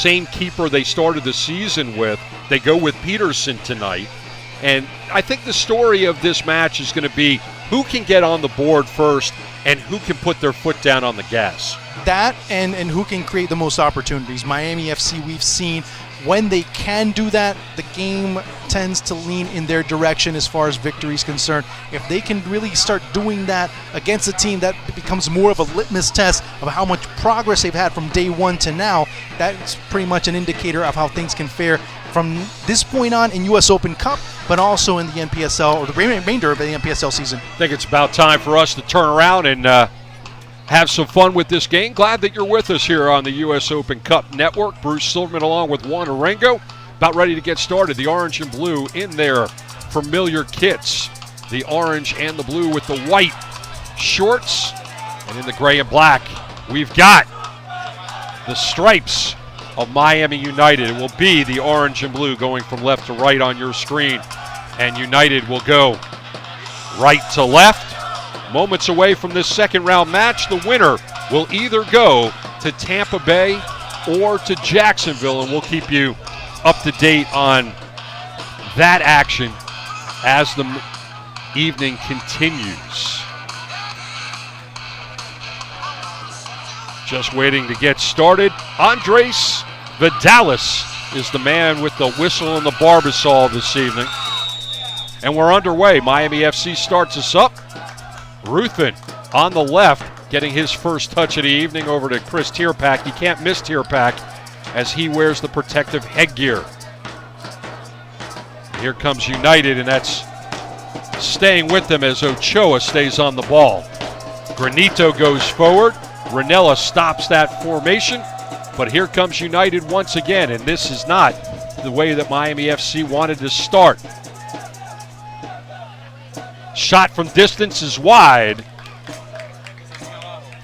same keeper they started the season with. They go with Peterson tonight. And I think the story of this match is going to be who can get on the board first and who can put their foot down on the gas. That and who can create the most opportunities. Miami FC, we've seen when they can do that, the game tends to lean in their direction as far as victory is concerned. If they can really start doing that against a team, that becomes more of a litmus test of how much progress they've had from day one to now. That's pretty much an indicator of how things can fare from this point on in U.S. Open Cup, but also in the NPSL, or the remainder of the NPSL season. I think it's about time for us to turn around and have some fun with this game. Glad that you're with us here on the U.S. Open Cup Network. Bruce Silverman along with Juan Arango. About ready to get started. The orange and blue in their familiar kits. The orange and the blue with the white shorts. And in the gray and black, we've got the stripes of Miami United. It will be the orange and blue going from left to right on your screen. And United will go right to left. Moments away from this second round match, the winner will either go to Tampa Bay or to Jacksonville, and we'll keep you up to date on that action as the evening continues. Just waiting to get started. Andres Vidalis is the man with the whistle and the barbasol this evening. And we're underway. Miami FC starts us up. Ruthven on the left, getting his first touch of the evening over to Chris Tierpak. You can't miss Tierpak as he wears the protective headgear. Here comes United, and that's staying with them as Ochoa stays on the ball. Granito goes forward. Ranella stops that formation, but here comes United once again, and this is not the way that Miami FC wanted to start. Shot from distance is wide.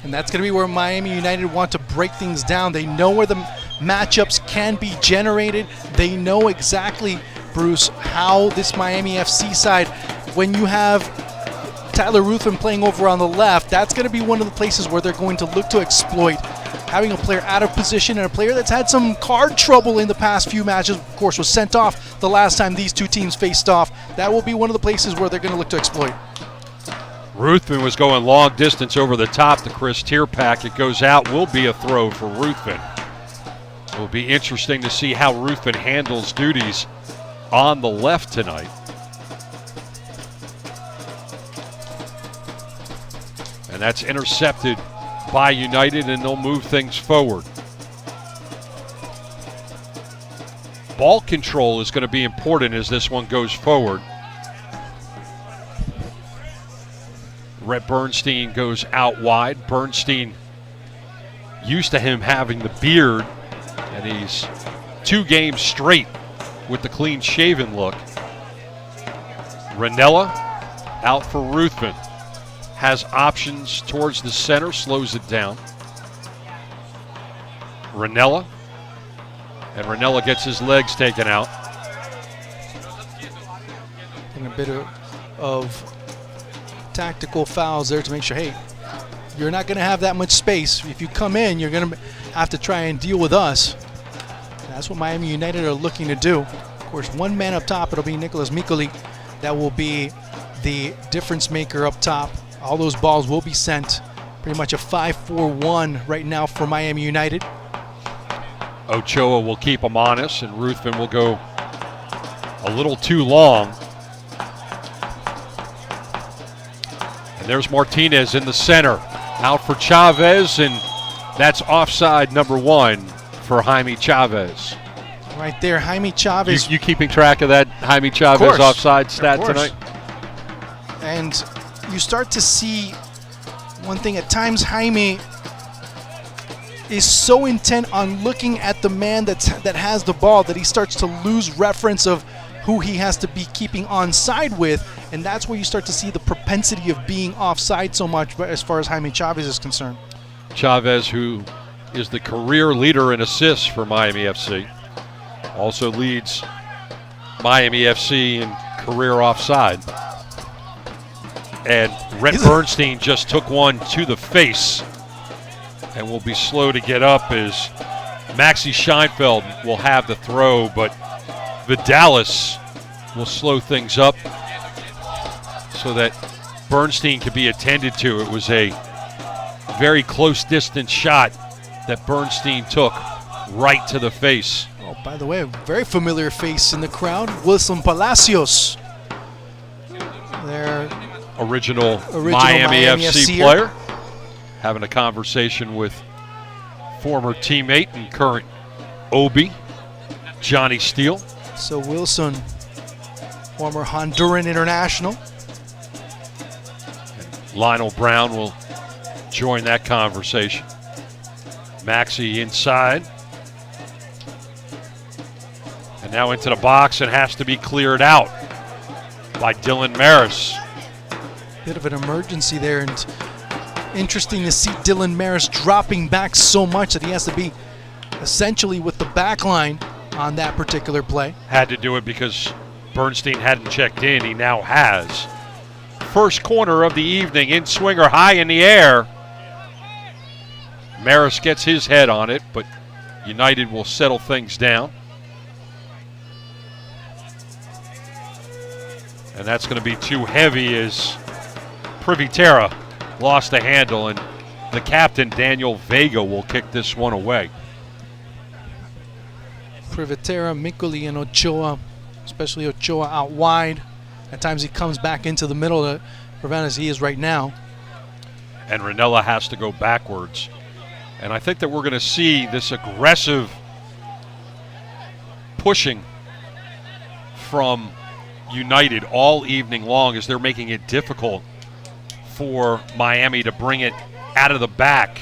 And that's going to be where Miami United want to break things down. They know where the matchups can be generated. They know exactly, Bruce, how this Miami FC side, when you have Tyler Ruthven playing over on the left, that's going to be one of the places where they're going to look to exploit. Having a player out of position and a player that's had some card trouble in the past few matches, of course, was sent off the last time these two teams faced off. That will be one of the places where they're going to look to exploit. Ruthven was going long distance over the top to Chris Tierpak. It goes out, will be a throw for Ruthven. It will be interesting to see how Ruthven handles duties on the left tonight. And that's intercepted by United, and they'll move things forward. Ball control is going to be important as this one goes forward. Rhett Bernstein goes out wide. Bernstein, used to him having the beard, and he's 2 games straight with the clean-shaven look. Ranella out for Ruthven. Has options towards the center, slows it down. Ranella. And Ranella gets his legs taken out. And a bit of tactical fouls there to make sure, hey, you're not going to have that much space. If you come in, you're going to have to try and deal with us. That's what Miami United are looking to do. Of course, one man up top, it'll be Nicholas Mikoli. That will be the difference maker up top. All those balls will be sent. Pretty much a 5-4-1 right now for Miami United. Ochoa will keep him honest, and Ruthven will go a little too long. And there's Martinez in the center. Out for Chavez, and that's offside number 1 for Jaime Chavez. Right there, Jaime Chavez. You keeping track of that Jaime Chavez offside stat tonight? And you start to see one thing. At times, Jaime is so intent on looking at the man that has the ball that he starts to lose reference of who he has to be keeping onside with, and that's where you start to see the propensity of being offside so much as far as Jaime Chavez is concerned. Chavez, who is the career leader in assists for Miami FC, also leads Miami FC in career offside. And Rhett Bernstein just took one to the face and will be slow to get up as Maxi Scheinfeld will have the throw, but Vidalis will slow things up so that Bernstein could be attended to. It was a very close distance shot that Bernstein took right to the face. Oh, by the way, a very familiar face in the crowd, Wilson Palacios. Their Original Miami FC player, having a conversation with former teammate and current Obi, Johnny Steele. So Wilson, former Honduran international. Lionel Brown will join that conversation. Maxi inside. And now into the box and has to be cleared out by Dylan Maris. Bit of an emergency there, and interesting to see Dylan Maris dropping back so much that he has to be essentially with the back line on that particular play. Had to do it because Bernstein hadn't checked in. He now has. First corner of the evening, in swinger high in the air. Maris gets his head on it, but United will settle things down. And that's going to be too heavy as Privitera lost the handle, and the captain, Daniel Vega, will kick this one away. Privitera, Mikuli, and Ochoa, especially Ochoa out wide. At times he comes back into the middle to prevent as he is right now. And Ranella has to go backwards. And I think that we're going to see this aggressive pushing from United all evening long as they're making it difficult for Miami to bring it out of the back.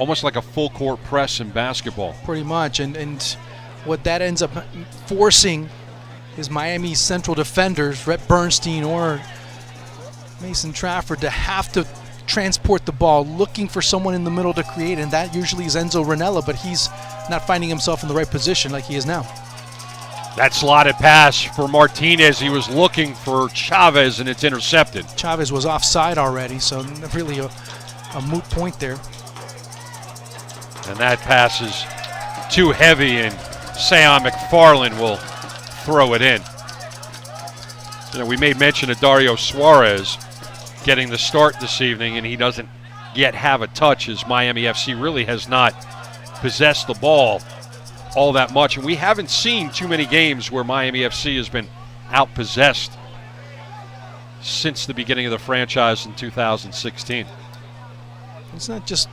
Almost like a full court press in basketball. Pretty much. And what that ends up forcing is Miami's central defenders, Rhett Bernstein or Mason Trafford, to have to transport the ball, looking for someone in the middle to create, and that usually is Enzo Ranella, but he's not finding himself in the right position like he is now. That slotted pass for Martinez, he was looking for Chavez, and it's intercepted. Chavez was offside already, so really a moot point there. And that pass is too heavy, and Sean McFarland will throw it in. You know, we made mention of Dario Suarez getting the start this evening, and he doesn't yet have a touch as Miami FC really has not possessed the ball all that much. And we haven't seen too many games where Miami FC has been outpossessed since the beginning of the franchise in 2016. It's not just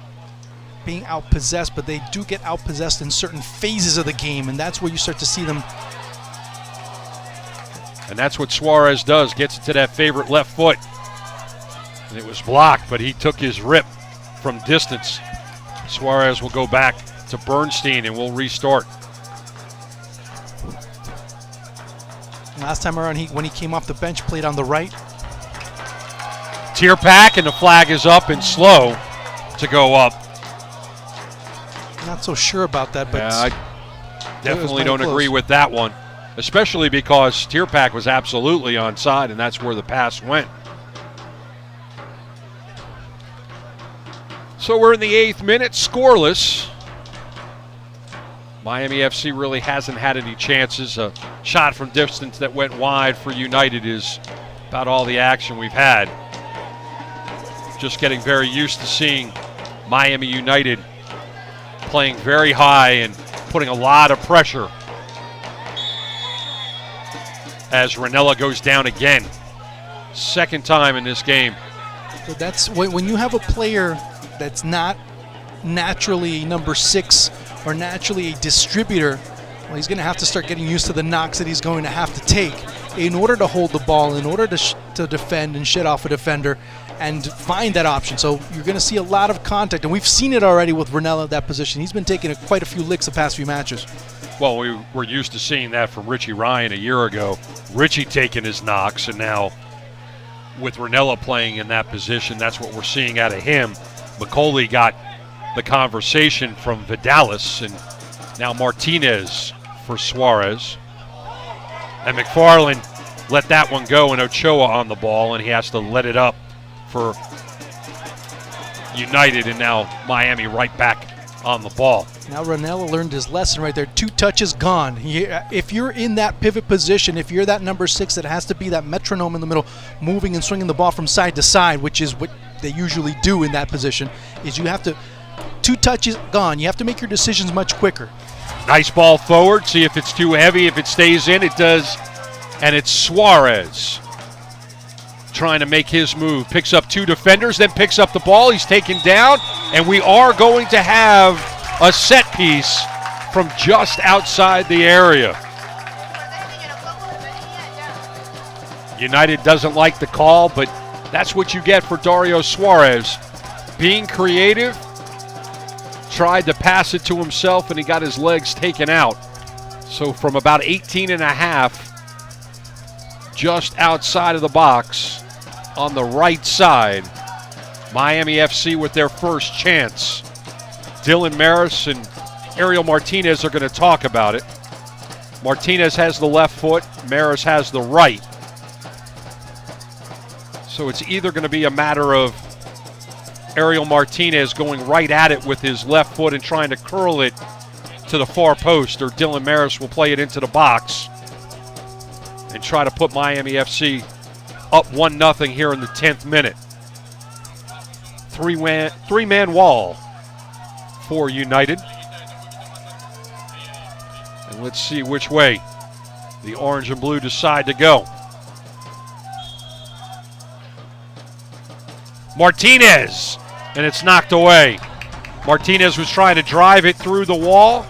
being outpossessed, but they do get outpossessed in certain phases of the game, and that's where you start to see them. And that's what Suarez does, gets it to that favorite left foot. And it was blocked, but he took his rip from distance. Suarez will go back to Bernstein and we'll restart. Last time around, when he came off the bench, played on the right. Tierpak, and the flag is up and slow to go up. Not so sure about that, but I definitely don't agree with that one, especially because Tierpak was absolutely onside, and that's where the pass went. So we're in the 8th minute, scoreless. Miami FC really hasn't had any chances. A shot from distance that went wide for United is about all the action we've had. Just getting very used to seeing Miami United playing very high and putting a lot of pressure as Ranella goes down again. Second time in this game. So that's when you have a player that's not naturally number 6 or naturally a distributor, well, he's going to have to start getting used to the knocks that he's going to have to take in order to hold the ball, in order to defend and shut off a defender and find that option. So you're going to see a lot of contact, and we've seen it already with Ranella at that position. He's been taking quite a few licks the past few matches. Well, we were used to seeing that from Richie Ryan a year ago. Richie taking his knocks, and now with Ranella playing in that position, that's what we're seeing out of him. McCauley got the conversation from Vidalis, and now Martinez for Suarez. And McFarland let that one go, and Ochoa on the ball, and he has to let it up for United, and now Miami right back on the ball. Now Ranella learned his lesson right there. 2 touches gone. If you're in that pivot position, if you're that number 6 that has to be that metronome in the middle, moving and swinging the ball from side to side, which is what they usually do in that position, is you have to, 2 touches gone. You have to make your decisions much quicker. Nice ball forward. See if it's too heavy. If it stays in, it does. And it's Suarez trying to make his move. Picks up 2 defenders, then picks up the ball. He's taken down, and we are going to have a set piece from just outside the area. United doesn't like the call, but that's what you get for Dario Suarez. Being creative, tried to pass it to himself, and he got his legs taken out. So from about 18 and a half, just outside of the box, on the right side, Miami FC with their first chance. Dylan Maris and Ariel Martinez are going to talk about it. Martinez has the left foot, Maris has the right. So it's either going to be a matter of Ariel Martinez going right at it with his left foot and trying to curl it to the far post, or Dylan Maris will play it into the box and try to put Miami FC up 1-0 here in the 10th minute. Three-man wall for United. And let's see which way the orange and blue decide to go. Martinez, and it's knocked away. Martinez was trying to drive it through the wall,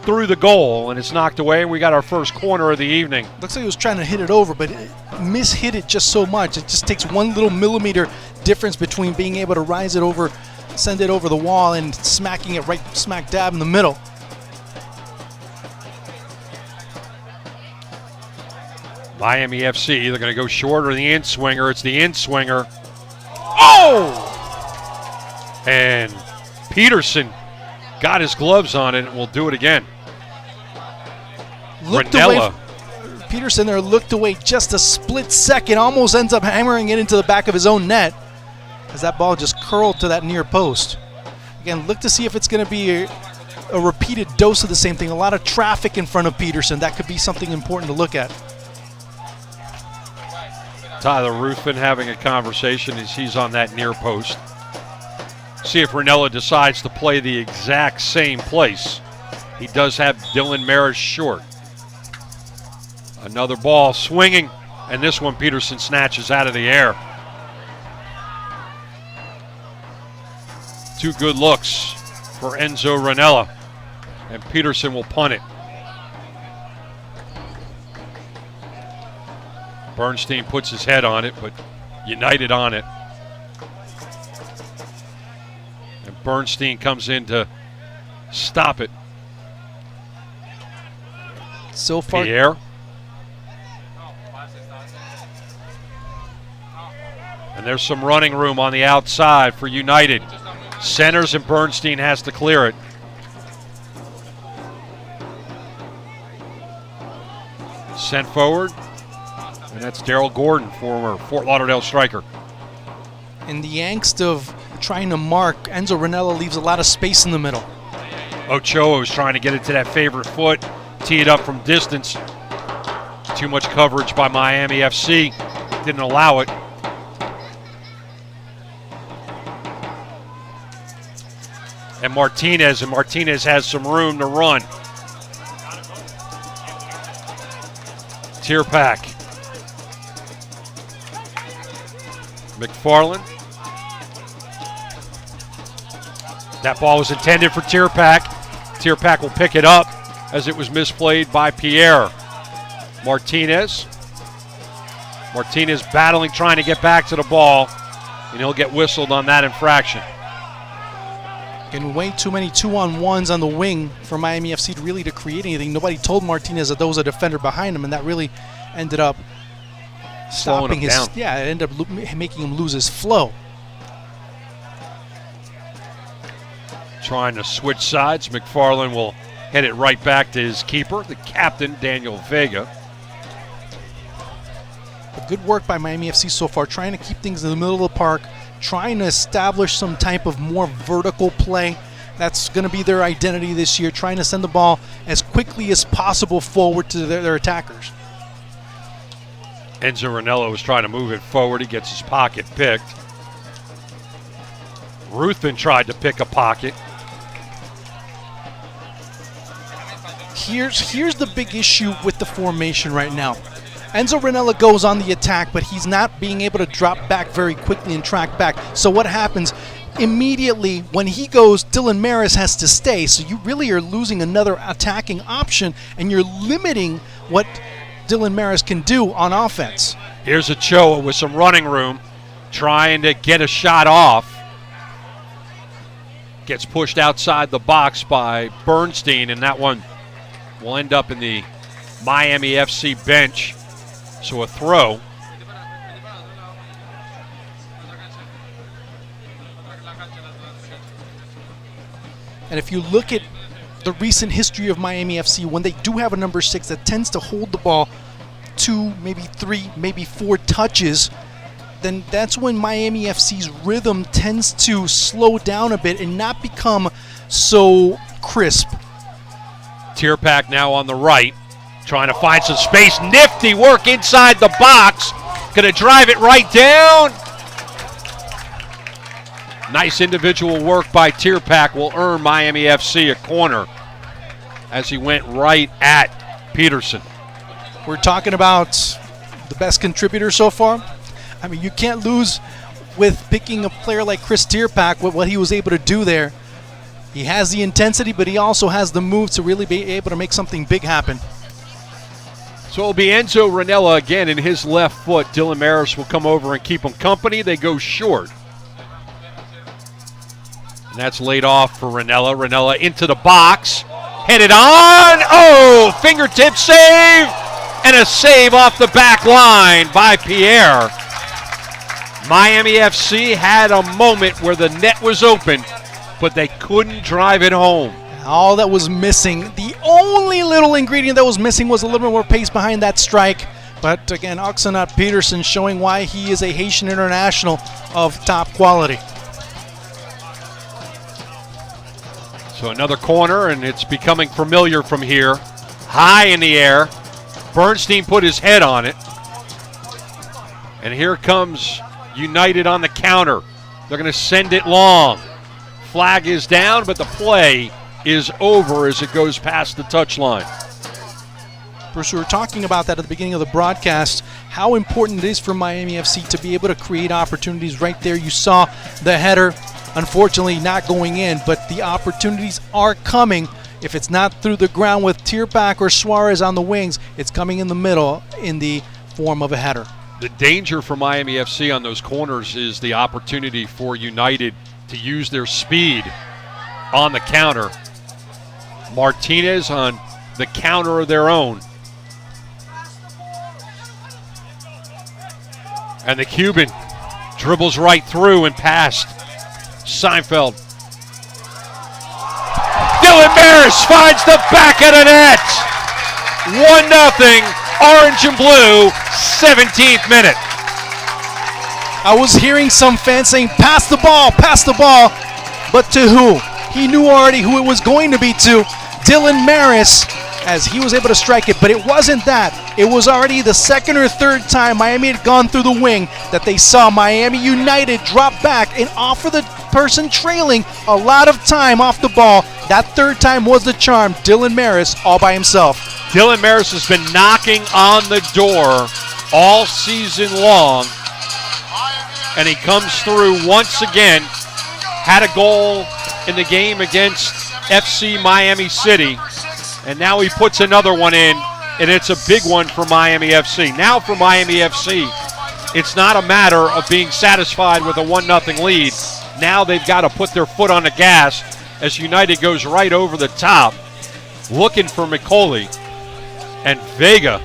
through the goal, and it's knocked away, and we got our first corner of the evening. Looks like he was trying to hit it over, but mishit it just so much. It just takes 1 little millimeter difference between being able to rise it over, send it over the wall, and smacking it right smack dab in the middle. Miami FC either going to go short or the in-swinger. It's the in-swinger. Oh! And Peterson got his gloves on it and will do it again. Ranella. Peterson there looked away just a split second, almost ends up hammering it into the back of his own net as that ball just curled to that near post. Again, look to see if it's going to be a repeated dose of the same thing. A lot of traffic in front of Peterson. That could be something important to look at. Tyler Ruthven having a conversation as he's on that near post. See if Ranella decides to play the exact same place. He does have Dylan Maris short. Another ball swinging, and this one Peterson snatches out of the air. 2 good looks for Enzo Ranella, and Peterson will punt it. Bernstein puts his head on it, but United on it. And Bernstein comes in to stop it. So far, Pierre. And there's some running room on the outside for United. Centers, and Bernstein has to clear it. Sent forward. And that's Daryl Gordon, former Fort Lauderdale striker. in the angst of trying to mark, Enzo Ranella leaves a lot of space in the middle. Ochoa was trying to get it to that favorite foot, tee it up from distance. Too much coverage by Miami FC. Didn't allow it. And Martinez has some room to run. Tierpak. McFarland. That ball was intended for Tierpak. Tierpak will pick it up as it was misplayed by Pierre. Martinez battling, trying to get back to the ball, and he'll get whistled on that infraction. And way too many 2-on-1s on the wing for Miami FC to create anything. Nobody told Martinez that there was a defender behind him, and that really ended up stopping his. Down. Yeah, it ended up making him lose his flow. Trying to switch sides. McFarland will head it right back to his keeper, the captain, Daniel Vega. But good work by Miami FC so far, trying to keep things in the middle of the park, trying to establish some type of more vertical play, That's going to be their identity this year, trying to send the ball as quickly as possible forward to their attackers. Enzo Ranella was trying to move it forward. He gets his pocket picked. Ruthven tried to pick a pocket. Here's the big issue with the formation right now. Enzo Ranella goes on the attack, but he's not being able to drop back very quickly and track back. So what happens? Immediately when he goes, Dylan Maris has to stay. So you really are losing another attacking option, and you're limiting what Dylan Maris can do on offense. Here's Ochoa with some running room, trying to get a shot off. Gets pushed outside the box by Bernstein, and that one will end up in the Miami FC bench. So a throw. And if you look at the recent history of Miami FC, when they do have a number 6 that tends to hold the ball 2, maybe 3, maybe 4 touches, then that's when Miami FC's rhythm tends to slow down a bit and not become so crisp. Tierpak now on the right, trying to find some space. Nifty work inside the box. Gonna drive it right down. Nice individual work by Tierpak will earn Miami FC a corner as he went right at Peterson. We're talking about the best contributor so far. I mean, you can't lose with picking a player like Chris Tierpak with what he was able to do there. He has the intensity, but he also has the move to really be able to make something big happen. So it'll be Enzo Ranella again in his left foot. Dylan Maris will come over and keep him company. They go short. And that's laid off for Ranella. Ranella into the box. Headed on. Oh, fingertip save. And a save off the back line by Pierre. Miami FC had a moment where the net was open, but they couldn't drive it home. All that was missing, the only little ingredient that was missing was a little bit more pace behind that strike. But again, Oxenat Peterson showing why he is a Haitian international of top quality. So another corner, and it's becoming familiar from here. High in the air. Bernstein put his head on it. And here comes United on the counter. They're going to send it long. Flag is down, but the play is over as it goes past the touchline. Bruce, we were talking about that at the beginning of the broadcast, how important it is for Miami FC to be able to create opportunities right there. You saw the header, unfortunately not going in, but the opportunities are coming. If it's not through the ground with Tierpak or Suarez on the wings, it's coming in the middle in the form of a header. The danger for Miami FC on those corners is the opportunity for United to use their speed on the counter. Martinez on the counter of their own. And the Cuban dribbles right through and past Seinfeld. Dylan Maris finds the back of the net. 1-0, orange and blue, 17th minute. I was hearing some fans saying, pass the ball, but to who? He knew already who it was going to be to. Dylan Maris, as he was able to strike it, but it wasn't that. It was already the second or third time Miami had gone through the wing that they saw Miami United drop back and offer the person trailing a lot of time off the ball. That third time was the charm. Dylan Maris all by himself. Dylan Maris has been knocking on the door all season long, and he comes through once again. Had a goal in the game against FC Miami City, and now he puts another one in, and it's a big one for Miami FC. Now for Miami FC, it's not a matter of being satisfied with a 1-0 lead. Now they've got to put their foot on the gas as United goes right over the top, looking for McCauley, and Vega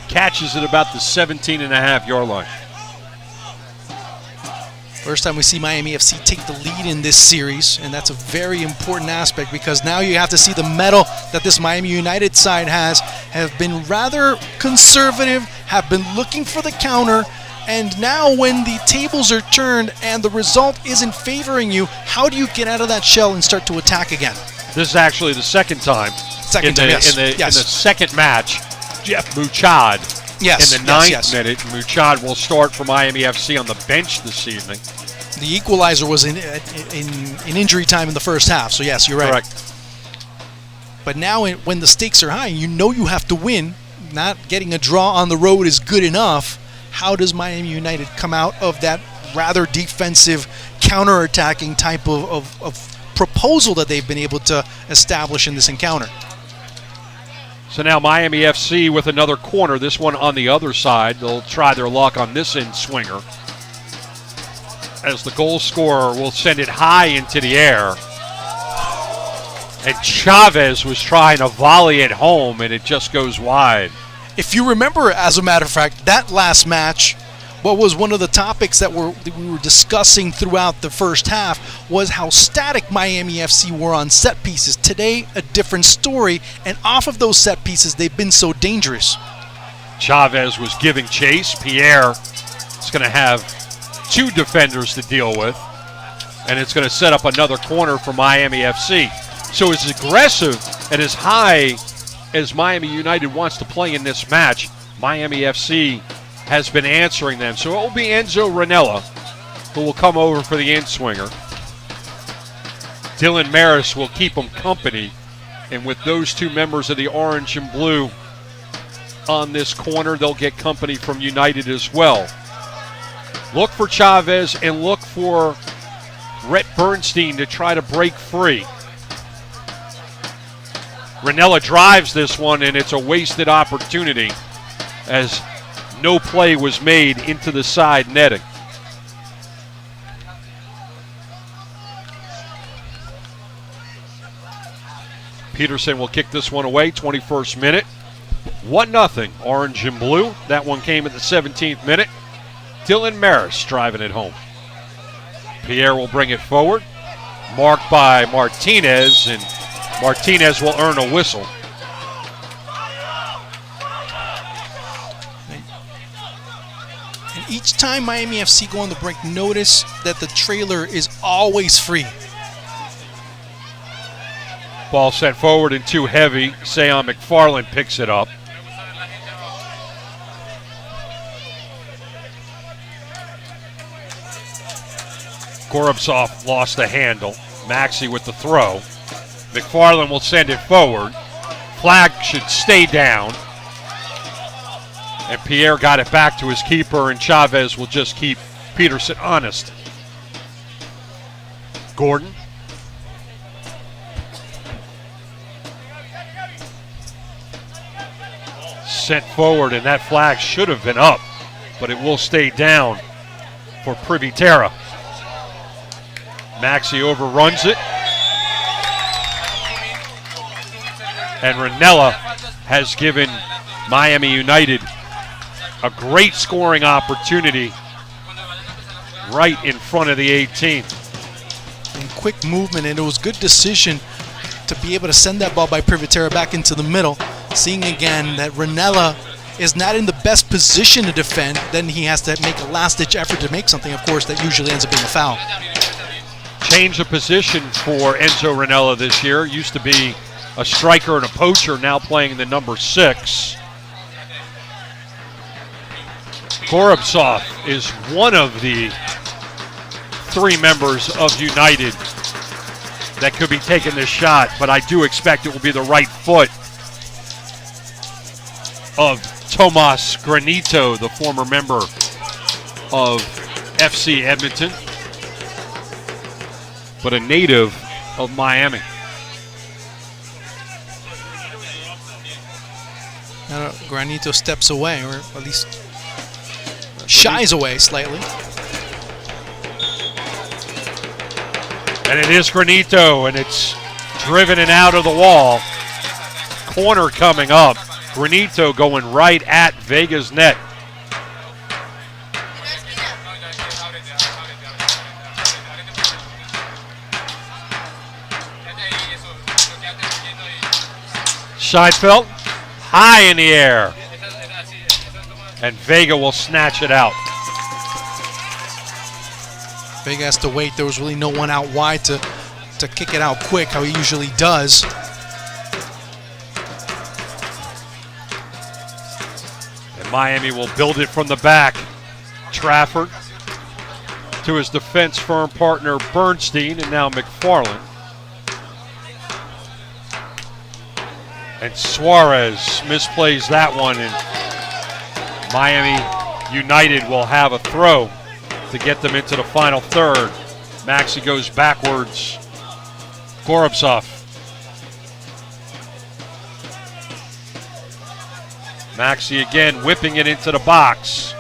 catches it about the 17.5-yard line. First time we see Miami FC take the lead in this series, and that's a very important aspect because now you have to see the mettle that this Miami United side have been rather conservative, have been looking for the counter, And now when the tables are turned and the result isn't favoring you, how do you get out of that shell and start to attack again? This is actually the second time. In the second match, Jeff Muchad. Yes. In the ninth minute, Muchad will start for Miami FC on the bench this evening. The equalizer was in injury time in the first half, so yes, you're right. Correct. But now when the stakes are high, you know you have to win. Not getting a draw on the road is good enough. How does Miami United come out of that rather defensive, counter-attacking type of proposal that they've been able to establish in this encounter? So now Miami FC with another corner, this one on the other side. They'll try their luck on this in swinger, as the goal scorer will send it high into the air. And Chavez was trying to volley it home, and it just goes wide. If you remember, as a matter of fact, that last match, what was one of the topics that we were discussing throughout the first half was how static Miami FC were on set pieces. Today, a different story, and off of those set pieces, they've been so dangerous. Chavez was giving chase. Pierre is going to have two defenders to deal with, and it's going to set up another corner for Miami FC. So as aggressive and as high as Miami United wants to play in this match, Miami FC has been answering them. So it will be Enzo Ranella who will come over for the in-swinger. Dylan Maris will keep him company. And with those two members of the orange and blue on this corner, they'll get company from United as well. Look for Chavez and look for Rhett Bernstein to try to break free. Ranella drives this one, and it's a wasted opportunity as no play was made into the side netting. Peterson will kick this one away, 21st minute. 1-0, orange and blue. That one came at the 17th minute. Dylan Maris driving it home. Pierre will bring it forward, marked by Martinez, and Martinez will earn a whistle. And each time Miami FC go on the brink, notice that the trailer is always free. Ball sent forward and too heavy. Sean McFarland picks it up. Gorobsov lost the handle. Maxey with the throw. McFarland will send it forward. Flag should stay down. And Pierre got it back to his keeper, and Chavez will just keep Peterson honest. Gordon. Sent forward, and that flag should have been up, but it will stay down for Privy Terra. Maxey overruns it. And Ranella has given Miami United a great scoring opportunity right in front of the 18th. And quick movement, and it was good decision to be able to send that ball by Privitera back into the middle. Seeing again that Ranella is not in the best position to defend, then he has to make a last-ditch effort to make something, of course, that usually ends up being a foul. Change of position for Enzo Ranella this year. Used to be a striker and a poacher, now playing the number 6. Gorobsov is one of the 3 members of United that could be taking this shot, but I do expect it will be the right foot of Tomas Granito, the former member of FC Edmonton, but a native of Miami. Granito steps away, or at least shies away slightly. And it is Granito, and it's driven and out of the wall. Corner coming up. Granito going right at Vega's net. Scheinfeld, high in the air. And Vega will snatch it out. Vega has to wait. There was really no one out wide to kick it out quick, how he usually does. And Miami will build it from the back. Trafford to his defense firm partner Bernstein, and now McFarland. And Suarez misplays that one, and Miami United will have a throw to get them into the final third. Maxey goes backwards. Gorobtsov. Maxey again whipping it into the box.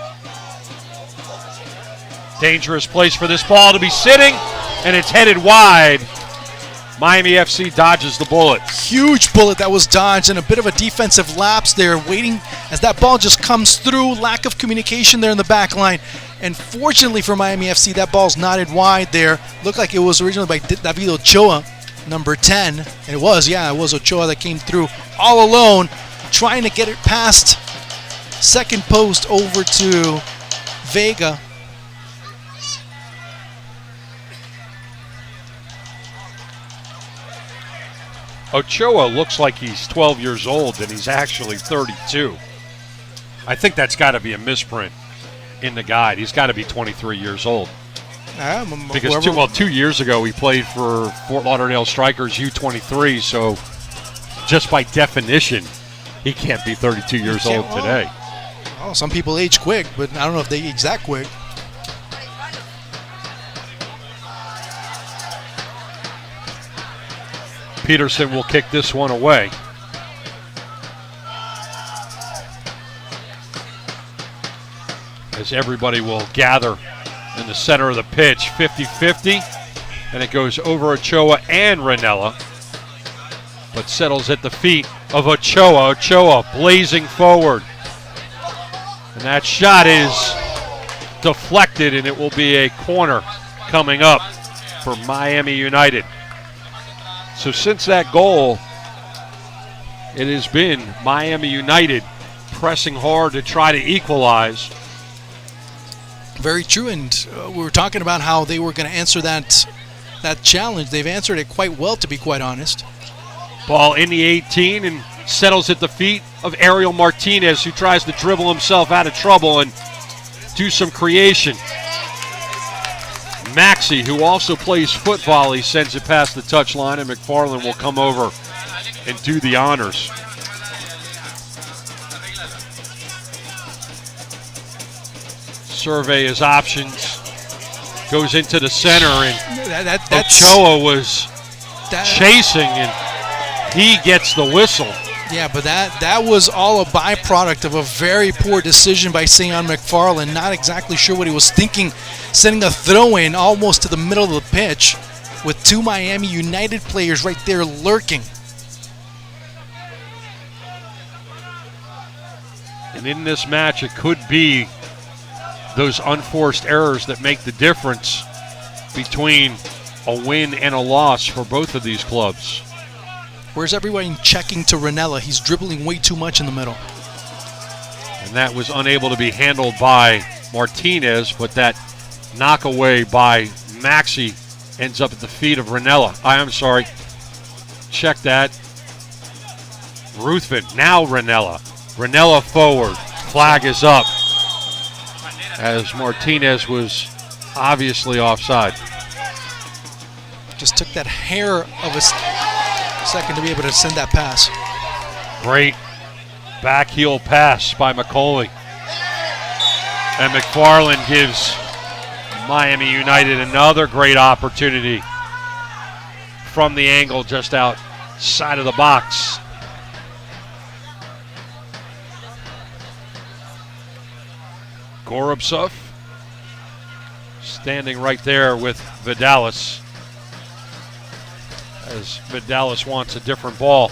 Dangerous place for this ball to be sitting, and it's headed wide. Miami FC dodges the bullet. Huge bullet that was dodged, and a bit of a defensive lapse there, waiting as that ball just comes through. Lack of communication there in the back line. And fortunately for Miami FC, that ball's knotted wide there. Looked like it was originally by David Ochoa, number 10. And it was Ochoa that came through all alone, trying to get it past second post over to Vega. Ochoa looks like he's 12 years old, and he's actually 32. I think that's got to be a misprint in the guide. He's got to be 23 years old. Because 2 years ago he played for Fort Lauderdale Strikers U23, so just by definition, he can't be 32 years old today. Oh, some people age quick, but I don't know if they age that quick. Peterson will kick this one away. As everybody will gather in the center of the pitch, 50-50, and it goes over Ochoa and Ranella, but settles at the feet of Ochoa. Ochoa blazing forward, and that shot is deflected, and it will be a corner coming up for Miami United. So since that goal, it has been Miami United pressing hard to try to equalize. Very true, and we were talking about how they were going to answer that challenge. They've answered it quite well, to be quite honest. Ball in the 18 and settles at the feet of Ariel Martinez, who tries to dribble himself out of trouble and do some creation. Maxey, who also plays foot volley, sends it past the touchline, and McFarland will come over and do the honors. Survey his options, goes into the center, and Ochoa was chasing, and he gets the whistle. Yeah, but that was all a byproduct of a very poor decision by Sean McFarland. Not exactly sure what he was thinking, sending a throw-in almost to the middle of the pitch with two Miami United players right there lurking. And in this match, it could be those unforced errors that make the difference between a win and a loss for both of these clubs. Where's everyone checking to Ranella? He's dribbling way too much in the middle. And that was unable to be handled by Martinez, but that knockaway by Maxey ends up at the feet of Ranella. I'm sorry. Check that. Ruthven, now Ranella. Ranella forward. Flag is up, as Martinez was obviously offside. Just took that hair of a second to be able to send that pass. Great back heel pass by McCauley. And McFarland gives Miami United another great opportunity from the angle just outside of the box. Gorobtsov standing right there with Vidalis, as Vidalis wants a different ball.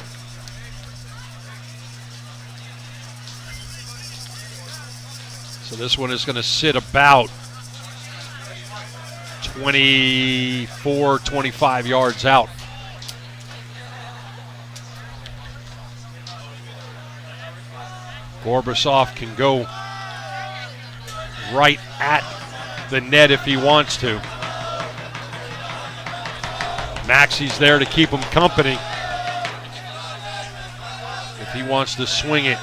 So this one is going to sit about 24, 25 yards out. Gorbachev can go right at the net if he wants to. Maxi's there to keep him company. If he wants to swing it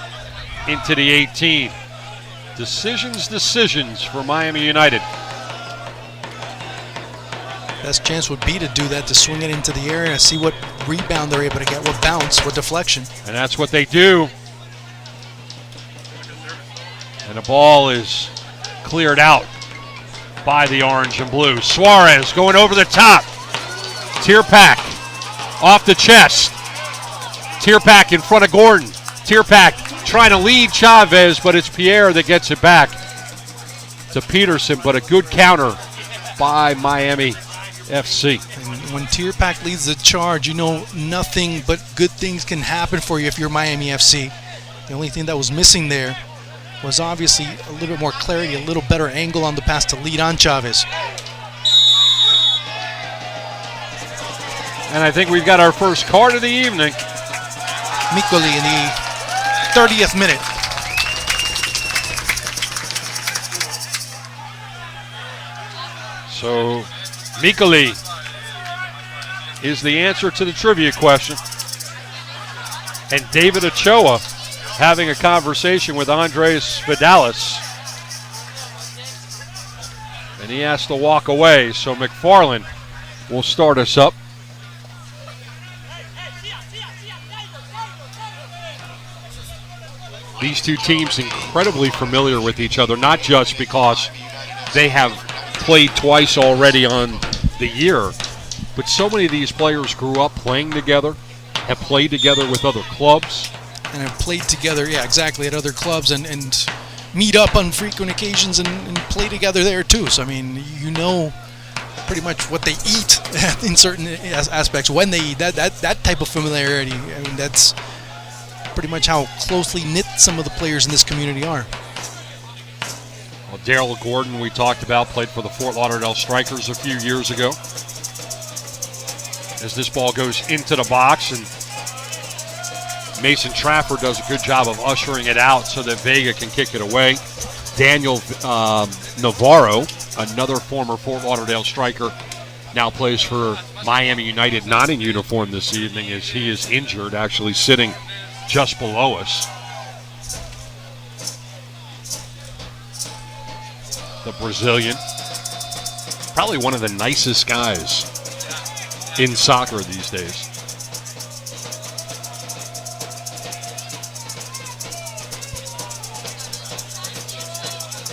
into the 18. Decisions for Miami United. Best chance would be to do that, to swing it into the area, see what rebound they're able to get, what bounce, what deflection. And that's what they do. And the ball is cleared out by the orange and blue. Suarez going over the top. Tierpak off the chest. Tierpak in front of Gordon. Tierpak trying to lead Chavez, but it's Pierre that gets it back to Peterson. But a good counter by Miami FC. And when Tierpak leads the charge, you know nothing but good things can happen for you if you're Miami FC. The only thing that was missing there was obviously a little bit more clarity, a little better angle on the pass to lead on Chavez. And I think we've got our first card of the evening. Mikoli in the 30th minute. So Mikoli is the answer to the trivia question. And David Ochoa having a conversation with Andres Vidalis. And he has to walk away, so McFarland will start us up. These two teams incredibly familiar with each other, not just because they have played twice already on the year, but so many of these players grew up playing together, have played together with other clubs. And have played together, yeah, exactly, at other clubs and meet up on frequent occasions and play together there too. So, I mean, you know pretty much what they eat in certain aspects, when they eat. That type of familiarity, I mean, that's pretty much how closely knit some of the players in this community are. Well, Daryl Gordon, we talked about, played for the Fort Lauderdale Strikers a few years ago. As this ball goes into the box, and Mason Trafford does a good job of ushering it out so that Vega can kick it away. Daniel Navarro, another former Fort Lauderdale Striker, now plays for Miami United, not in uniform this evening as he is injured, actually sitting just below us. The Brazilian, probably one of the nicest guys in soccer these days.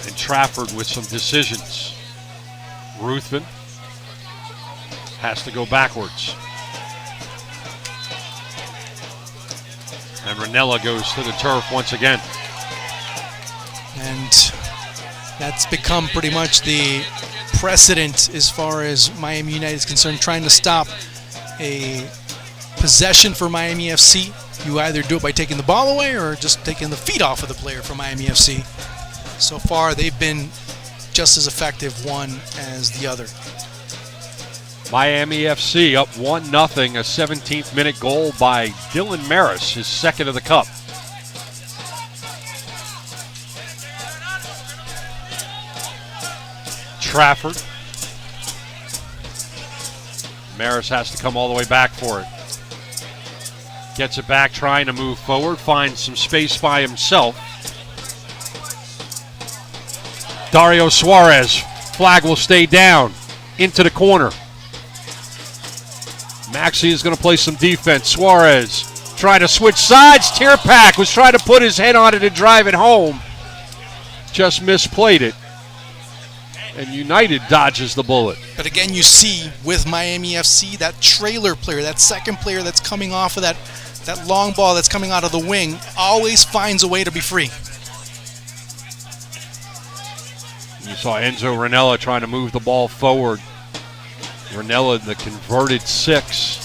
And Trafford with some decisions. Ruthven has to go backwards. And Ranella goes to the turf once again. And that's become pretty much the precedent as far as Miami United is concerned, trying to stop a possession for Miami FC. You either do it by taking the ball away or just taking the feet off of the player for Miami FC. So far, they've been just as effective one as the other. Miami FC up 1-0, a 17th minute goal by Dylan Maris, his second of the cup. Trafford. Maris has to come all the way back for it. Gets it back, trying to move forward, finds some space by himself. Dario Suarez, flag will stay down, into the corner. Maxi is going to play some defense. Suarez trying to switch sides. Tierpak was trying to put his head on it and drive it home. Just misplayed it. And United dodges the bullet. But again, you see with Miami FC, that trailer player, that second player that's coming off of that long ball that's coming out of the wing, always finds a way to be free. You saw Enzo Ranella trying to move the ball forward. Ranella, the converted 6.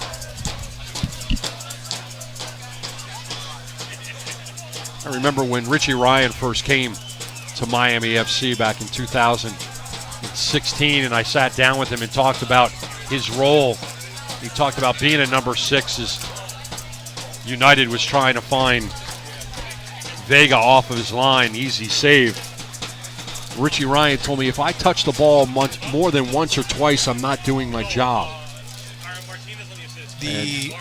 I remember when Richie Ryan first came to Miami FC back in 2016, and I sat down with him and talked about his role. He talked about being a number 6 as United was trying to find Vega off of his line, easy save. Richie Ryan told me if I touch the ball more than once or twice, I'm not doing my job. the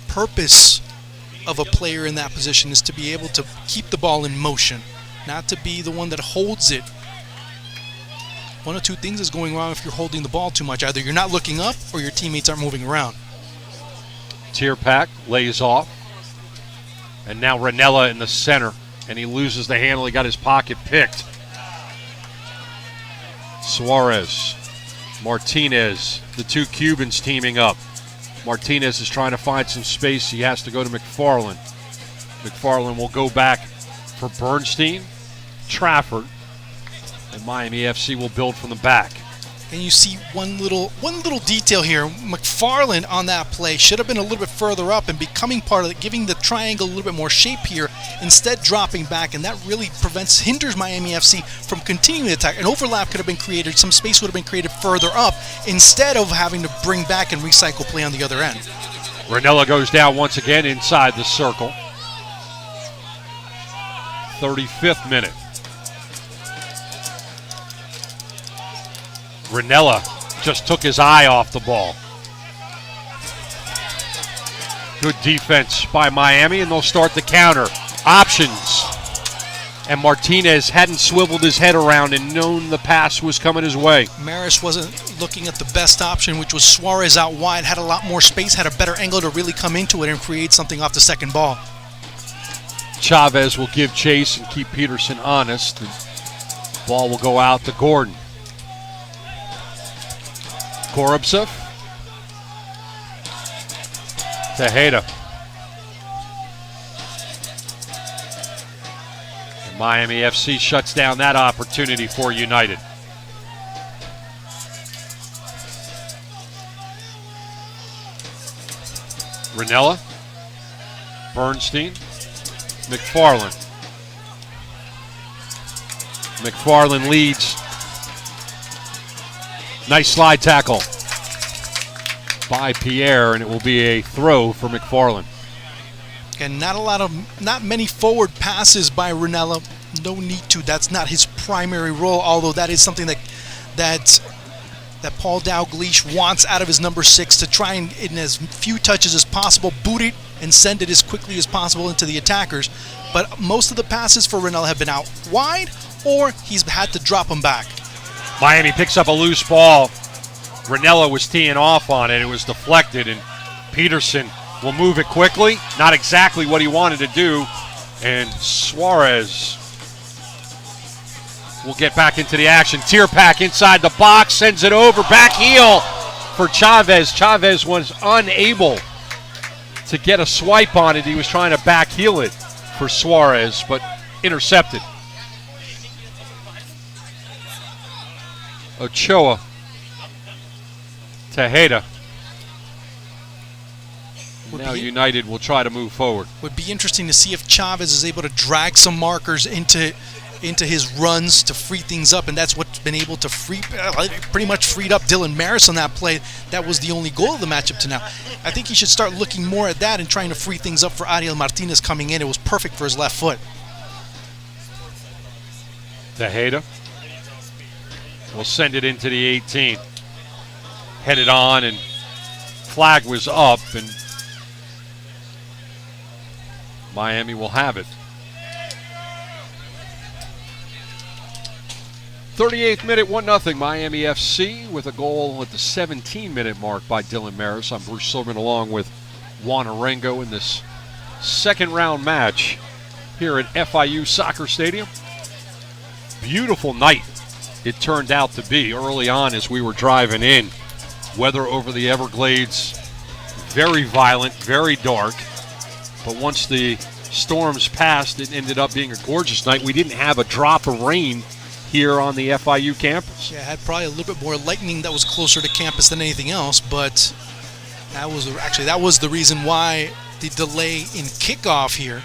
purpose of a player in that position is to be able to keep the ball in motion, not to be the one that holds it. One of two things is going wrong if you're holding the ball too much. Either you're not looking up or your teammates aren't moving around. Tierpak lays off. And now Ranella in the center. And he loses the handle. He got his pocket picked. Suarez, Martinez, the two Cubans teaming up. Martinez is trying to find some space. He has to go to McFarland. McFarland will go back for Bernstein, Trafford, and Miami FC will build from the back. And you see one little detail here. McFarland on that play should have been a little bit further up and becoming part of it, giving the triangle a little bit more shape here, instead dropping back, and that really hinders Miami FC from continuing the attack. An overlap could have been created, some space would have been created further up, instead of having to bring back and recycle play on the other end. Ranella goes down once again inside the circle. 35th minute. Ranella just took his eye off the ball. Good defense by Miami, and they'll start the counter. Options. And Martinez hadn't swiveled his head around and known the pass was coming his way. Maris wasn't looking at the best option, which was Suarez out wide, had a lot more space, had a better angle to really come into it and create something off the second ball. Chavez will give chase and keep Peterson honest. The ball will go out to Gordon. Korobsev. Tejeda. And Miami FC shuts down that opportunity for United. Ranella. Bernstein. McFarland. McFarland leads. Nice slide tackle by Pierre, and it will be a throw for McFarland. And not many forward passes by Ranella. No need to. That's not his primary role, although that is something that Paul Dalglish wants out of his number 6, to try and, in as few touches as possible, boot it and send it as quickly as possible into the attackers. But most of the passes for Ranella have been out wide, or he's had to drop them back. Miami picks up a loose ball. Ranella was teeing off on it. It was deflected, and Peterson will move it quickly. Not exactly what he wanted to do. And Suarez will get back into the action. Tierpak inside the box, sends it over. Back heel for Chavez. Chavez was unable to get a swipe on it. He was trying to back heel it for Suarez, but intercepted. Ochoa. Tejeda. Now United will try to move forward. Would be interesting to see if Chavez is able to drag some markers into his runs to free things up, and that's what's been able to pretty much freed up Dylan Maris on that play. That was the only goal of the matchup to now. I think he should start looking more at that and trying to free things up for Ariel Martinez coming in. It was perfect for his left foot. Tejeda will send it into the 18. Headed on, and flag was up, and Miami will have it. 38th minute, 1-0 Miami FC, with a goal at the 17-minute mark by Dylan Maris. I'm Bruce Silverman along with Juan Arango in this second round match here at FIU Soccer Stadium. Beautiful night it turned out to be early on as we were driving in. Weather over the Everglades, very violent, very dark. But once the storms passed, it ended up being a gorgeous night. We didn't have a drop of rain here on the FIU campus. Yeah, had probably a little bit more lightning that was closer to campus than anything else, but that was the reason why the delay in kickoff here.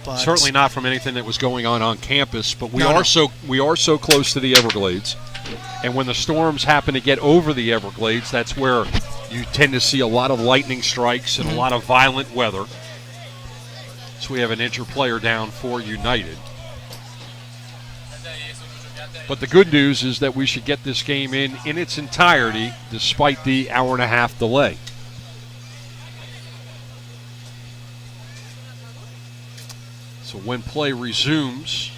But certainly not from anything that was going on campus, but we are so close to the Everglades. And when the storms happen to get over the Everglades, that's where you tend to see a lot of lightning strikes and a lot of violent weather. So we have an injured player down for United. But the good news is that we should get this game in its entirety despite the hour-and-a-half delay. So when play resumes,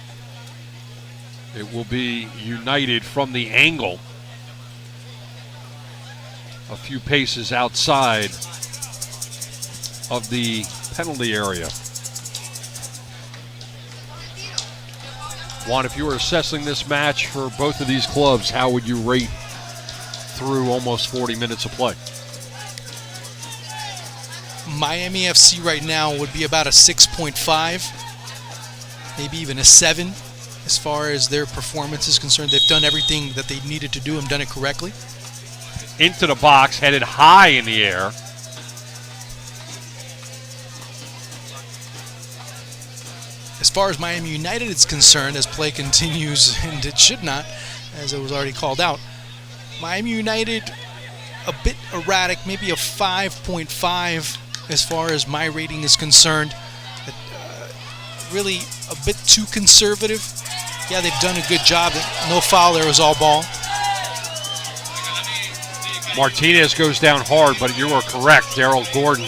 it will be United from the angle, a few paces outside of the penalty area. Juan, if you were assessing this match for both of these clubs, how would you rate through almost 40 minutes of play? Miami FC right now would be about a 6.5, maybe even a 7 as far as their performance is concerned. They've done everything that they needed to do and done it correctly. Into the box, headed high in the air. As far as Miami United is concerned, as play continues, and it should not, as it was already called out, Miami United a bit erratic, maybe a 5.5 as far as my rating is concerned. Really a bit too conservative. Yeah, they've done a good job. No foul there, was all ball. Martinez goes down hard, but you are correct. Daryl Gordon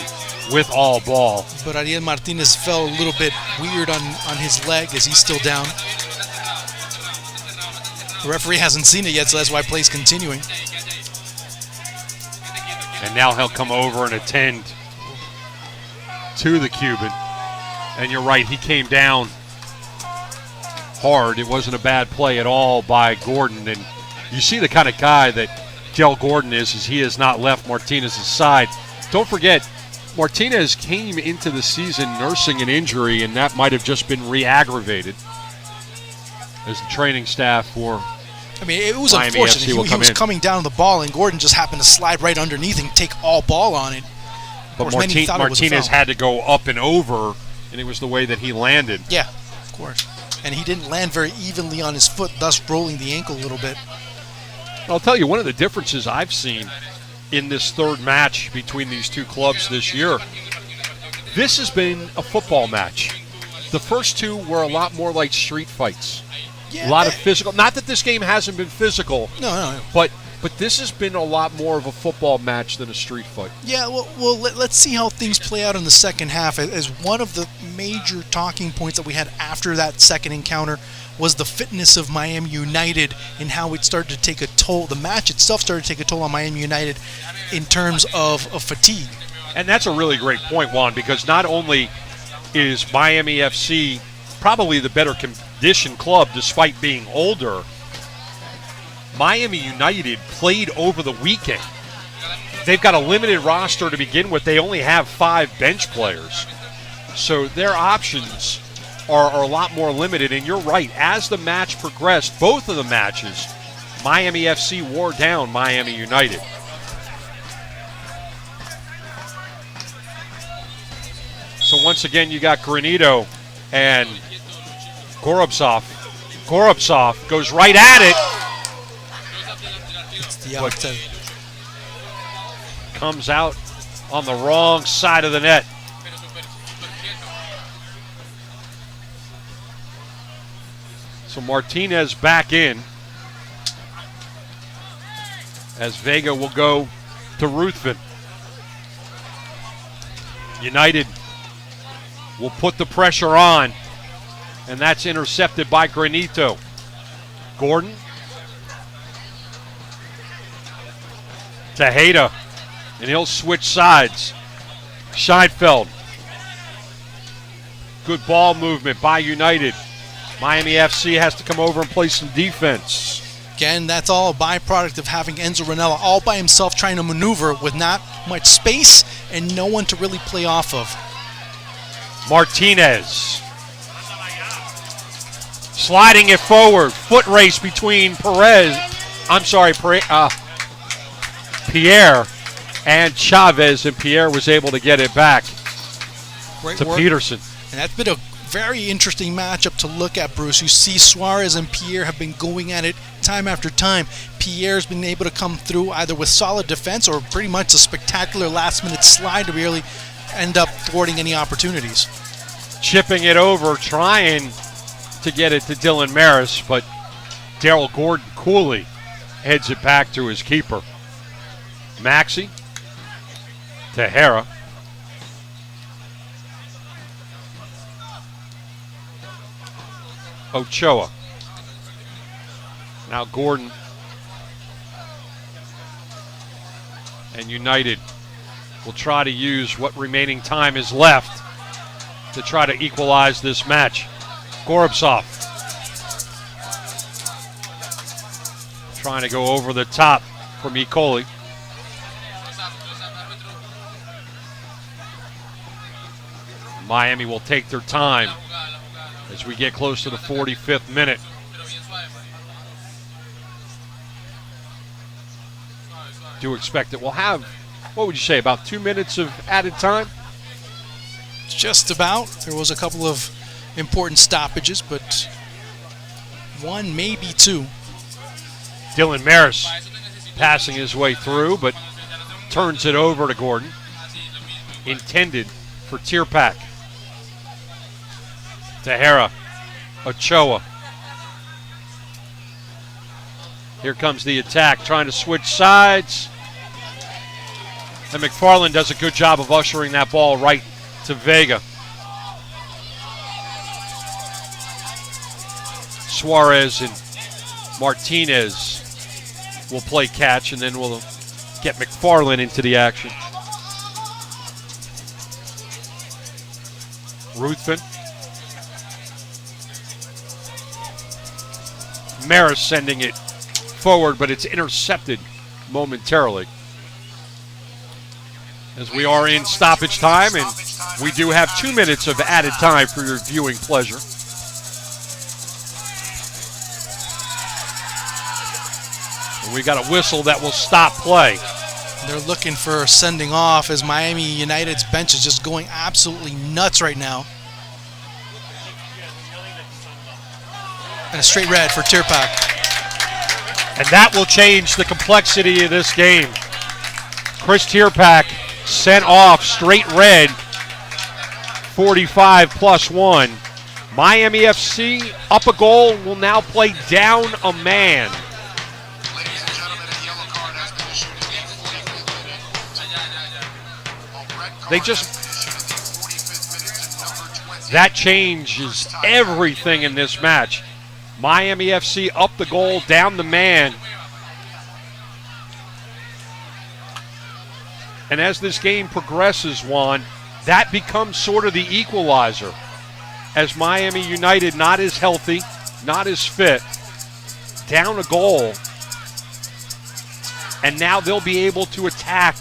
with all ball. But Ariel Martinez fell a little bit weird on his leg as he's still down. The referee hasn't seen it yet, so that's why play's continuing. And now he'll come over and attend to the Cuban. And you're right, he came down hard. It wasn't a bad play at all by Gordon. And you see the kind of guy that Del Gordon is he has not left Martinez's side. Don't forget, Martinez came into the season nursing an injury, and that might have just been re-aggravated as the training staff for it was Miami unfortunate. FC He was coming down the ball, and Gordon just happened to slide right underneath and take all ball on it. But Martinez had to go up and over, and it was the way that he landed. Yeah, of course. And he didn't land very evenly on his foot, thus rolling the ankle a little bit. I'll tell you, one of the differences I've seen in this third match between these two clubs this year, this has been a football match. The first two were a lot more like street fights. Yeah, a lot of physical. Not that this game hasn't been physical. No. But this has been a lot more of a football match than a street fight. Yeah, well let's see how things play out in the second half. As one of the major talking points that we had after that second encounter was the fitness of Miami United and how it started to take a toll. The match itself started to take a toll on Miami United in terms of fatigue. And that's a really great point, Juan, because not only is Miami FC probably the better conditioned club despite being older, Miami United played over the weekend. They've got a limited roster to begin with. They only have 5 bench players. So their options are a lot more limited. And you're right, as the match progressed, both of the matches, Miami FC wore down Miami United. So once again, you got Granito and Gorobtsov. Gorobtsov goes right at it. It's the outside. Comes out on the wrong side of the net. So Martinez back in as Vega will go to Ruthven. United will put the pressure on, and that's intercepted by Granito. Gordon. Tejeda, and he'll switch sides. Scheinfeld. Good ball movement by United. Miami FC has to come over and play some defense. Again, that's all a byproduct of having Enzo Ranella all by himself trying to maneuver with not much space and no one to really play off of. Martinez. Sliding it forward. Foot race between Pierre and Chavez, and Pierre was able to get it back to Peterson. And that's been a very interesting matchup to look at, Bruce. You see Suarez and Pierre have been going at it time after time. Pierre's been able to come through either with solid defense or pretty much a spectacular last-minute slide to really end up thwarting any opportunities. Chipping it over, trying to get it to Dylan Maris, but Daryl Gordon coolly heads it back to his keeper. Maxey to Hara. Ochoa. Now Gordon. And United will try to use what remaining time is left to try to equalize this match. Gorobtsov trying to go over the top from Ecoli. Miami will take their time as we get close to the 45th minute. Do expect it. We'll have, what would you say, about 2 minutes of added time? Just about. There was a couple of important stoppages, but one, maybe two. Dylan Maris passing his way through, but turns it over to Gordon. Intended for Tierpak. To Hara. Ochoa. Here comes the attack, trying to switch sides. And McFarland does a good job of ushering that ball right to Vega. Suarez and Martinez will play catch, and then we'll get McFarland into the action. Ruthven. Maris sending it forward, but it's intercepted momentarily. As we are in stoppage time, and we do have 2 minutes of added time for your viewing pleasure. And we got a whistle that will stop play. They're looking for sending off as Miami United's bench is just going absolutely nuts right now. And a straight red for Tierpak. And that will change the complexity of this game. Chris Tierpak sent off, straight red, 45+1. Miami FC up a goal, will now play down a man. Ladies and gentlemen, a yellow card has been issued in the 45th minute. They just, that changes everything in this match. Miami FC up the goal, down the man. And as this game progresses, Juan, that becomes sort of the equalizer. As Miami United, not as healthy, not as fit, down a goal. And now they'll be able to attack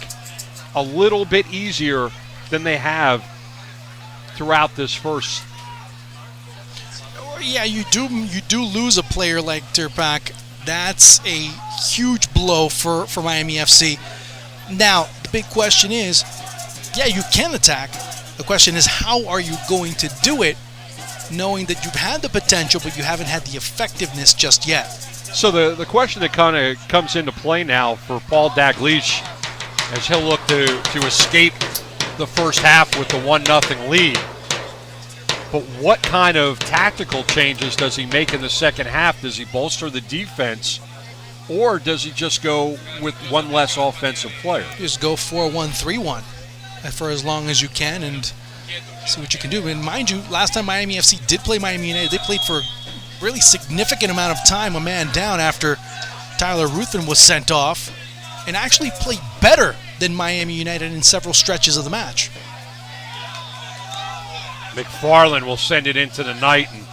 a little bit easier than they have throughout this first. Yeah, you do lose a player like Tierpak. That's a huge blow for Miami FC. Now, the big question is, yeah, you can attack. The question is, how are you going to do it, knowing that you've had the potential, but you haven't had the effectiveness just yet? So the question that kind of comes into play now for Paul Dalglish, as he'll look to escape the first half with the 1-0 lead. But what kind of tactical changes does he make in the second half? Does he bolster the defense, or does he just go with one less offensive player? Just go 4-1-3-1 for as long as you can and see what you can do. And mind you, last time Miami FC did play Miami United, they played for a really significant amount of time, a man down after Tyler Ruthven was sent off, and actually played better than Miami United in several stretches of the match. McFarland will send it into the night, and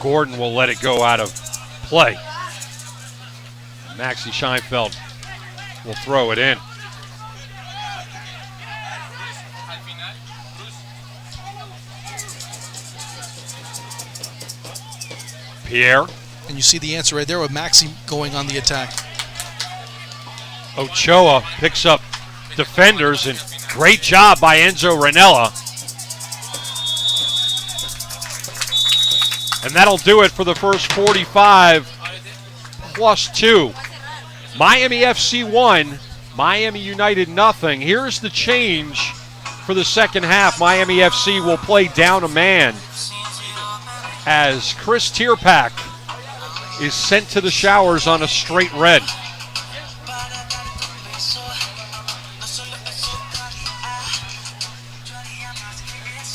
Gordon will let it go out of play. Maxi Scheinfeld will throw it in. Pierre. And you see the answer right there with Maxi going on the attack. Ochoa picks up defenders, and great job by Enzo Ranella. And that'll do it for the first 45+2. Miami FC 1, Miami United nothing. Here's the change for the second half. Miami FC will play down a man as Chris Tierpak is sent to the showers on a straight red.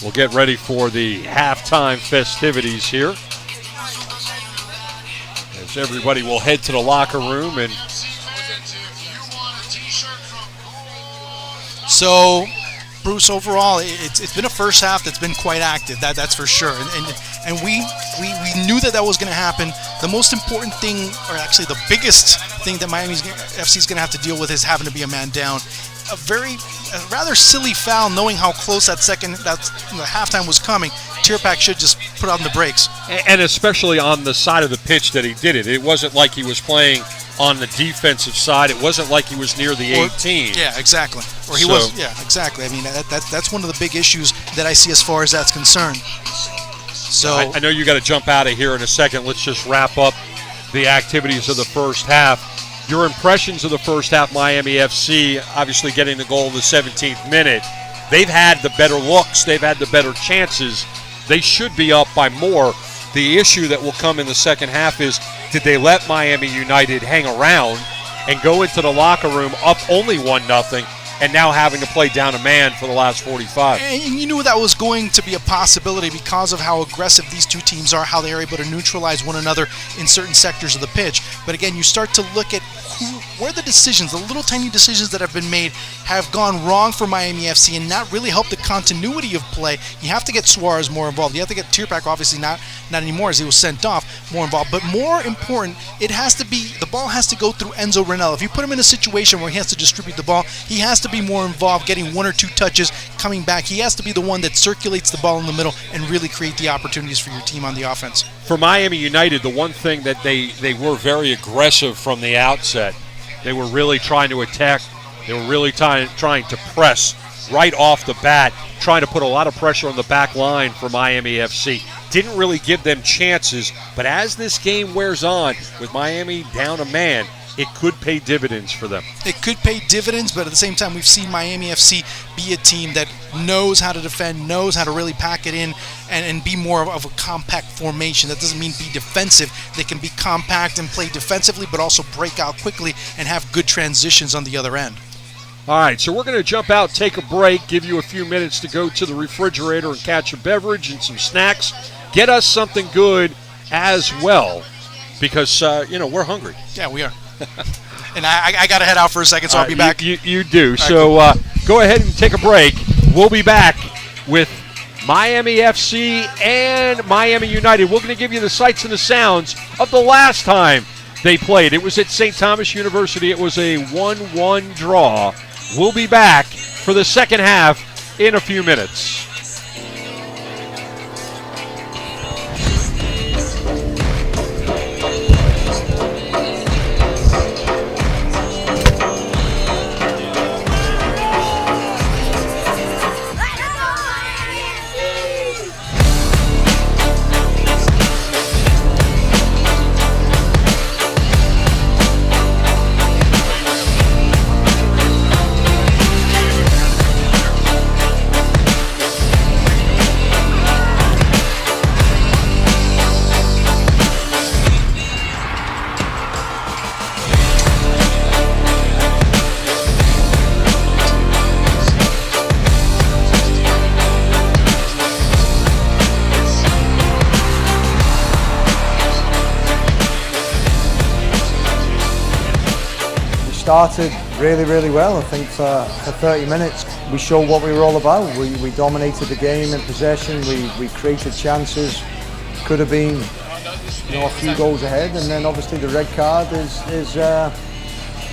We'll get ready for the halftime festivities here, as everybody will head to the locker room. And so, Bruce, overall, it's been a first half that's been quite active. That's for sure. And we knew that was going to happen. The most important thing, or actually the biggest thing that Miami FC is going to have to deal with, is having to be a man down. A rather silly foul, knowing how close the halftime was coming. Tierpak should just put on the brakes. And especially on the side of the pitch that he did it. It wasn't like he was playing on the defensive side. It wasn't like he was near the 18. Yeah, exactly. Or he was. Yeah, exactly. I mean, that's one of the big issues that I see as far as that's concerned. So I know you got to jump out of here in a second. Let's just wrap up the activities of the first half. Your impressions of the first half, Miami FC, obviously getting the goal in the 17th minute. They've had the better looks. They've had the better chances. They should be up by more. The issue that will come in the second half is, did they let Miami United hang around and go into the locker room up only 1-0 and now having to play down a man for the last 45? And you knew that was going to be a possibility because of how aggressive these two teams are, how they are able to neutralize one another in certain sectors of the pitch. But again, you start to look at where the decisions, the little tiny decisions that have been made, have gone wrong for Miami FC and not really helped the continuity of play. You have to get Suarez more involved. You have to get Tierpak, obviously not anymore as he was sent off, more involved. But more important, the ball has to go through Enzo Rennell. If you put him in a situation where he has to distribute the ball, he has to be more involved, getting 1 or 2 touches, coming back. He has to be the one that circulates the ball in the middle and really create the opportunities for your team on the offense. For Miami United, the one thing that they were very aggressive from the outset. They were really trying to attack. They were really trying to press right off the bat, trying to put a lot of pressure on the back line for Miami FC. Didn't really give them chances, but as this game wears on, with Miami down a man, it could pay dividends for them. It could pay dividends, but at the same time, we've seen Miami FC be a team that knows how to defend, knows how to really pack it in, and be more of a compact formation. That doesn't mean be defensive. They can be compact and play defensively, but also break out quickly and have good transitions on the other end. All right, so we're going to jump out, take a break, give you a few minutes to go to the refrigerator and catch a beverage and some snacks. Get us something good as well, because, we're hungry. Yeah, we are. And I got to head out for a second, so I'll be back. You do. So go ahead and take a break. We'll be back with Miami FC and Miami United. We're going to give you the sights and the sounds of the last time they played. It was at St. Thomas University. It was a 1-1 draw. We'll be back for the second half in a few minutes. Started really well. I think for 30 minutes we showed what we were all about. We dominated the game in possession. We created chances. Could have been a few goals ahead, and then obviously the red card is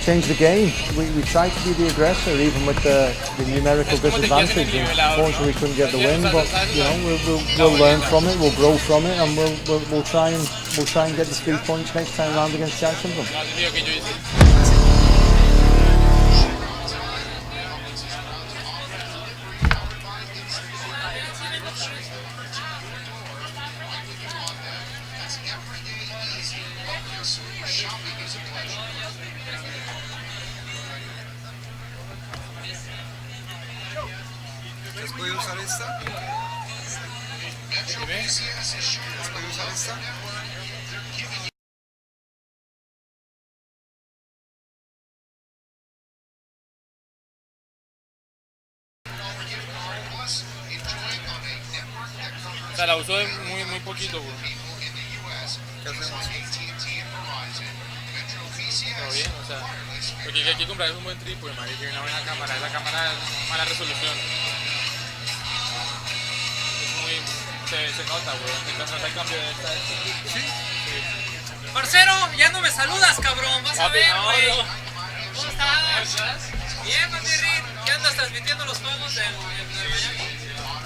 changed the game. We tried to be the aggressor even with the numerical disadvantage, and unfortunately we couldn't get the win. But we'll learn from it, we'll grow from it, and we'll try and get the 3 points next time round against Jacksonville. ¿Puedo usar esta? ¿Puedo usar esta? sea, la usó muy poquito, güey. ¿Qué hacemos? Todo bien, o sea, porque hay que comprar un buen trípode, marica, y una buena cámara. La cámara es mala resolución. Es muy... se nota, güey. Se nota el cambio de esta. Sí. Parcero, ya no me saludas, cabrón. Vas a Papi, ver, no, güey. no. ¿Cómo estás? Bien, Patirri. ¿Qué andas transmitiendo los juegos del Miami?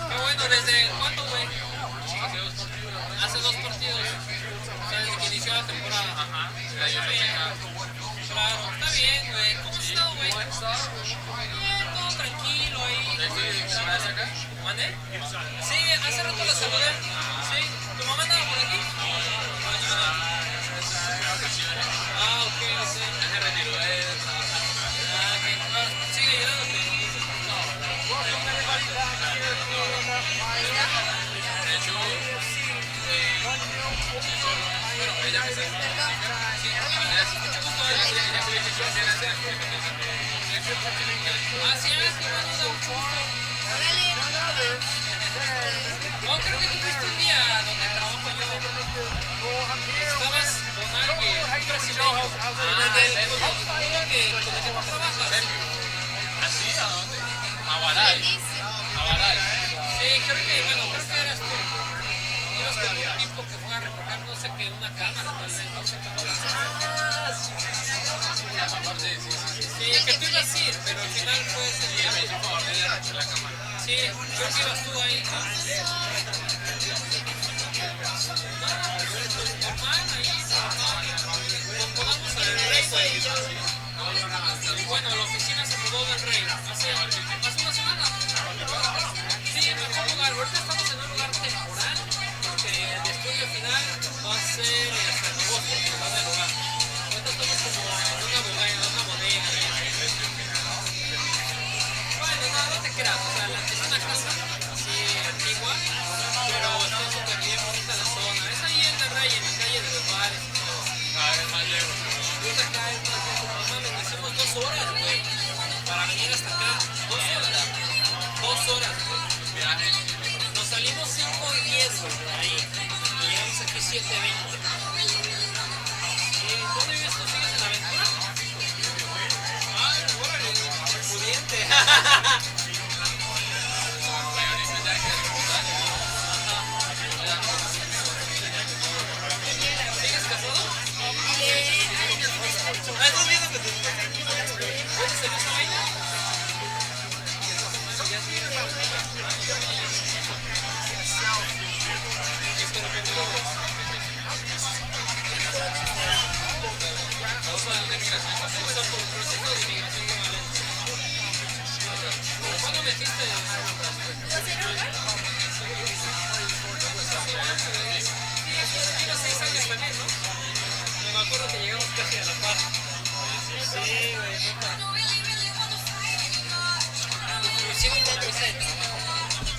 Qué bueno, ¿desde cuándo, güey? Hace 2 partidos. O sea, desde que inició la temporada. Ajá. Claro, está bien, güey. ¿Cómo has estado, güey? Bien, todo tranquilo ahí. ¿Mande? Sí, hace rato la saludé. Sí. ¿Tu mamá andaba por aquí? Ah, ok, sí. Se retiró de trabajar. Ah, ok. ¿Sigue ayudándote? De hecho, bueno, ella me dice, Ah, sí, no, creo que tú fuiste un día donde trabajo yo. Estabas con alguien, un brasileño. Uno que con el que tú trabajas. ¿así? ¿A dónde? A Baral. A Baral. Sí, creo que eras tú. Ibas con un tipo que fue a recoger, no sé qué, una cámara tal vez, no sé qué. Sí, que tú ibas a ir, pero al final fue ese día. Sí, creo que ibas tú ahí, ¿no? Normal, ahí, podamos al rey, güey. Bueno, la oficina se mudó del rey hace una semana. Sí, en mejor lugar. Ahorita estamos en un lugar temporal porque el estudio final va a ser hasta agosto, que va a lugar. Ahorita estamos como en una bodega. Bueno, no te creas, o sea, es una casa así antigua, pero está súper bien bonita la zona. Es ahí en el rey, en la calle de los bares y todo. Cada vez más lejos. Ahorita acá es más lejos, no mames, nos hicimos 2 horas, güey, para venir hasta acá. 2 horas. 2 horas, güey. Viaje. Nos salimos 5:10, güey, de ahí. Y llegamos aquí 7:20. ¿Dónde vives tú? ¿Sigues en Aventura? Ay, órale, pudiente. ¿Sigues casado? ¿Estás viendo que te ¿puedes hacer esa vaina? ¿Cuándo metiste? Tienes 6 años también, ¿no? Me acuerdo que llegamos casi a la par. Sí, güey, neta. Inclusive en la mesa de trabajo.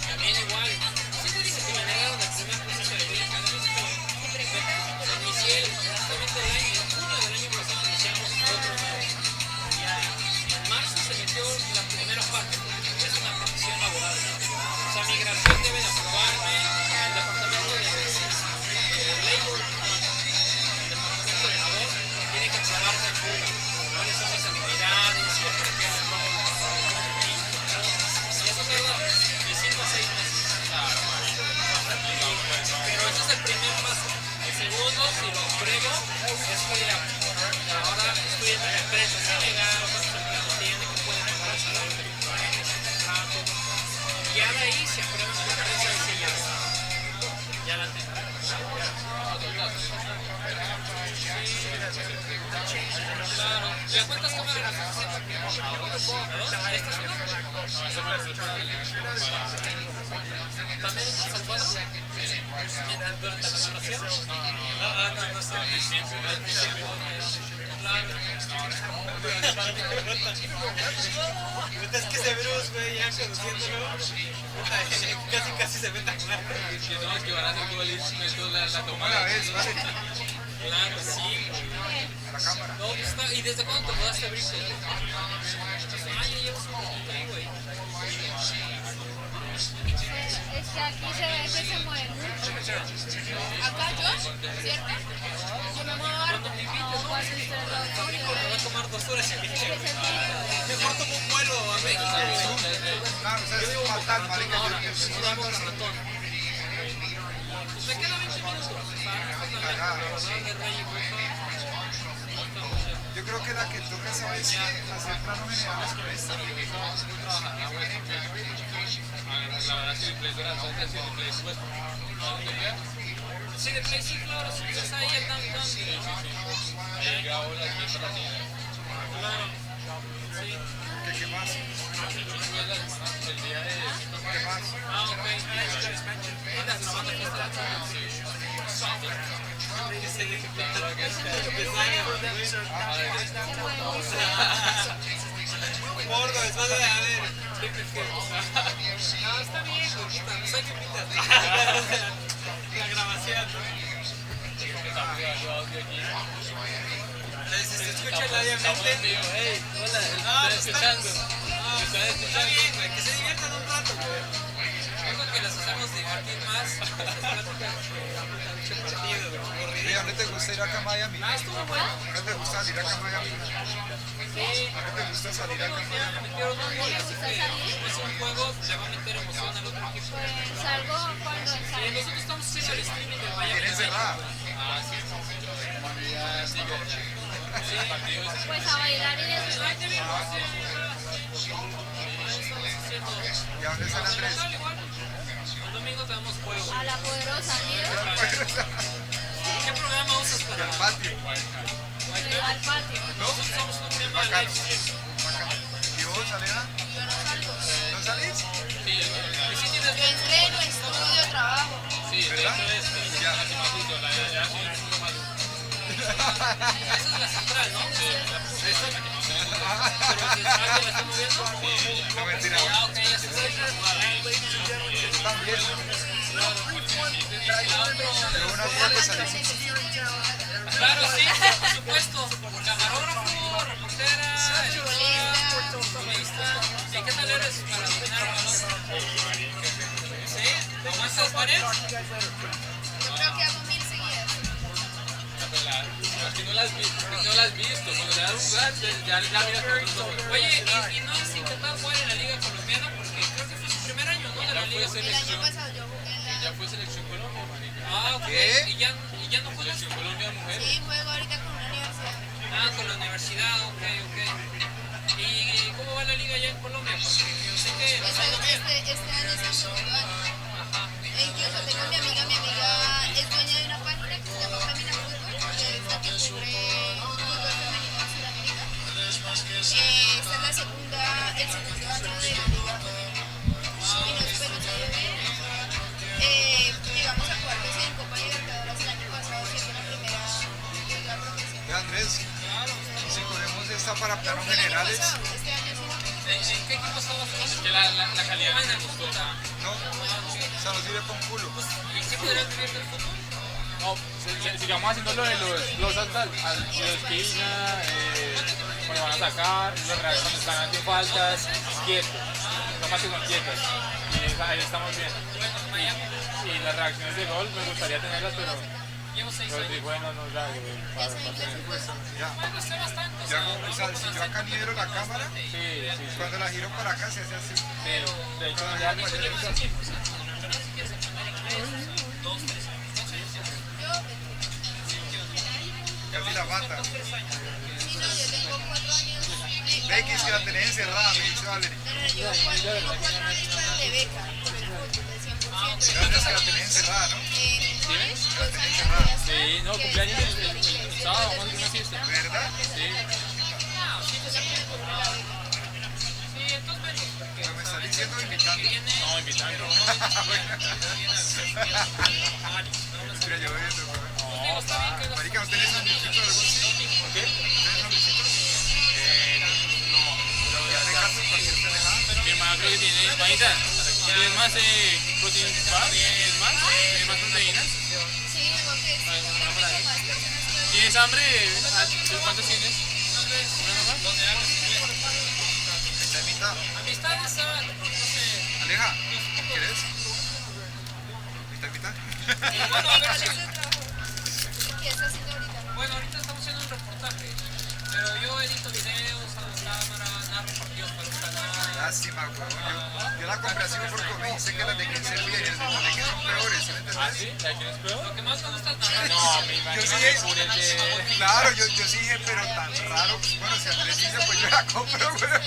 También igual. Sí te dije que me negaron el primer proceso de vida. Inicié justamente el año, en junio del año pasado iniciamos otro nuevo. En marzo se metió la primera parte, que es una petición laboral. O sea, migración debe de aprobarme, el departamento de labor, el departamento de labor, tiene que aprobarme en público. ¿Cuáles son las actividades? Y eso tarda de 5 a 6 meses. Pero ese es el primer paso. El segundo, si lo apruebo, es que ahora estoy en la empresa, si legal, cuántos empleados tiene, que pueden pagar el salario de el contrato. Y ya de ahí, si apruebas la empresa, dice ya la tengo. Claro. ¿Ya cuántas cámaras estás haciendo? ¿Esta es una? ¿También es San Juan? ¿Durante la narración? No estaba. Es que ese Bruce, güey, ya conociéndolo, casi se mete a jugar. No, es que van a hacer todo el instrumento, la tomada. Claro, sí. No, pues está. ¿Y desde cuándo te mudaste a Bristol? Ah, ya llevas un poquito ahí, güey. Es que aquí se ve que se mueve mucho. Acá yo, ¿cierto? Yo me muevo harto. No, pues ustedes lo Me va a tomar 2 horas y media. Mejor tomo un vuelo a México. Claro, o sea, es fatal, marica. No, maratón. Me quedan 20 minutos. Yo creo que la que toca, ¿sabes qué? Hacer plano general con esta. La verdad, si el play de la salsa, si el play pues. Sí, de Play sí, claro, si estás ahí el downtown. Sí, Ahí grabo las piezas claro. Sí. ¿Qué más? el día de. ¿Qué más? Ah, ok. La semana que está Gordo, después de haber. No, está bien, gordita, no sé qué pintas. La grabación. Se escucha labiamente. Hey, hola, Ah, estoy escuchando. Está bien, güey, que se diviertan un rato, güey. Yo creo que las hacemos divertir más. Las pláticas Mucho partido, güey. Mira, ¿dónde te gusta ir acá a Miami? Ah, estuvo bueno. ¿Dónde te gusta salir acá a Miami? Sí. ¿A qué te gusta salir acá a Ya Miami? metieron un gol, así que es un juego, le va a meter emoción al otro equipo. Pues salgo cuando salgo. Nosotros estamos haciendo el streaming del Miami. Tienen cerrada. Pues a bailar y eso. Ahí te vimos, sí. Ahí estamos haciendo. ¿Y a dónde está el Andrés? Igual. El domingo tenemos juego. A la poderosa, ¿no? ¿Qué programa usas para Al patio. Al patio. Nosotros usamos un programa de Bacano. live stream. Bacano. ¿Y vos, Alena? Yo no salgo. ¿No salís? Sí, y sí tienes Yo entreno, estudio, trabajo. Sí, de ¿Verdad? hecho es Ya. casi más justo, ya soy un poco más. Esa es la central, ¿no? Sí. Esa es la que no se ve. Pero el central la está moviendo. No, mentira. Ah, ok, ya se También. Pero una vez que salís. Claro, sí, por supuesto. Camarógrafo, reportera, futbolista. ¿Y qué tal eres para dominar el balón? ¿Sí? ¿Aguantas varias? Yo creo que hago 1000 seguidas. Es que no las has visto, cuando le das un glance ya miras con otros ojos. Oye, ¿y no has intentado jugar en la Liga Colombiana? Porque creo que fue su primer año, ¿no? De la Liga. El año pasado yo jugué en la... Ya fue selección Colombia, marica. Ah, ok. ¿Qué? ¿Y ya no juegas? Selección Colombia mujeres. Sí, juego ahorita con una universidad. Ah, con la universidad, ok. ¿Y cómo va la liga allá en Colombia? Porque yo sé que está yendo bien. Este año es el segundo año. Ajá. E incluso tengo a mi amiga es dueña de una página que se llama Femina Fútbol, que es la que cubre fútbol femenino en Sudamérica. Esta es el segundo año de la liga. Y nos fue muy bien. Llegamos a cuartos en Copa Libertadores el año pasado, siendo la primera liga profesional. Ve, Andrés, y si ponemos esta para planos El año generales, pasado, este año sí no. ¿En qué equipo estabas? Es que la calidad me gustó. ¿no? O sea, nos sirve con culo. ¿Y sí podrías vivir del fútbol? No, sigamos haciendo lo de los esquina, cuando van a sacar, cuando están haciendo faltas, quietos, no más que son quietos. Y ahí estamos bien. Bueno, en Miami Y las reacciones de gol me gustaría tenerlas, pero llevo 6 años. bueno, no ya. Ya soy inglés. Ya. Bueno, sé bastante. Ya, o sea, si yo acá libero la cámara, Sí. cuando la giro para acá se hace así. De hecho, ya me Casi la mata. Sí, no, yo tengo 4 años. Ve que es que la tenés encerrada, me dice Valerie. Yo tengo 4 años para de beca por el fútbol, del 100%. Ya es que la tenés encerrada, ¿no? En 2 años Sí, no, cumpleaños el sábado, vamos a hacer una fiesta. ¿Verdad? Sí. Sí, entonces menos, porque Pero me está diciendo invitando. No, invitando. Mira, yo viendo, güey. digo, está bien que Marica, ¿no tenés un distrito o algo así? ¿Qué? ¿Tenés un distrito? Ya te casas cualquier pendejada. Mi hermana creo que tiene, Juanita, ¿tienes más proteína? ¿Tienes más proteínas? Sí, digo que sí, tengo mucho más personas que ¿Tienes hambre? ¿Cuántas tienes? La mitad. amistades, no sé. Aleja, ¿quieres? Bueno, a ver si... ¿Qué estás haciendo ahorita? Bueno, ahorita estamos haciendo un reportaje, pero yo edito videos, hago cámara, narro partidos para un canal. Lástima, weón. Yo la compré así por comer y sé que las de 15 servían y las de que son peores, ¿sí me entendés? ¿Ah, sí? ¿La quién es peor? Lo que más me gusta es narrar. No, me Yo imagino sí, que pure que... claro, yo sí dije, pero tan raro. Bueno, si Andrés dice, pues yo la compro, weón.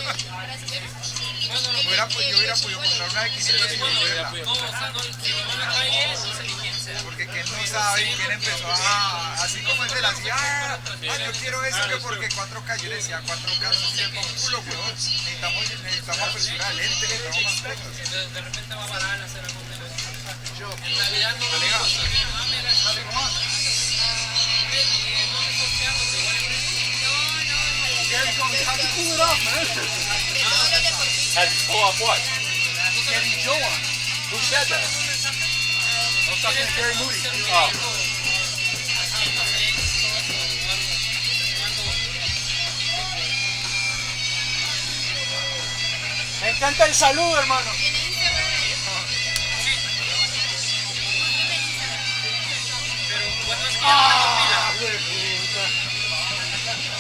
Yo hubiera podido comprar una de 500 y volverla. No, o sea, no, si me van a la calle, no sé ni quién sea. Porque quién no sabe y quién empezó a, así como él se la hacía, yo quiero eso que porque 4K, yo le decía 4K, eso sí es con culo, weón. Necesitamos apertura de lente, necesitamos más cosas. De repente va a parar a hacer algo de eso. En Navidad no me Alega, gusta. dale nomás. No me estás quedando, pero igual Has he pull up what? Getting Joe on. Who said that? I was talking to Gary Moody. Oh. Me encanta el saludo, hermano. ¿Tiene Instagram? Pero bueno, es que ya no tengo pila.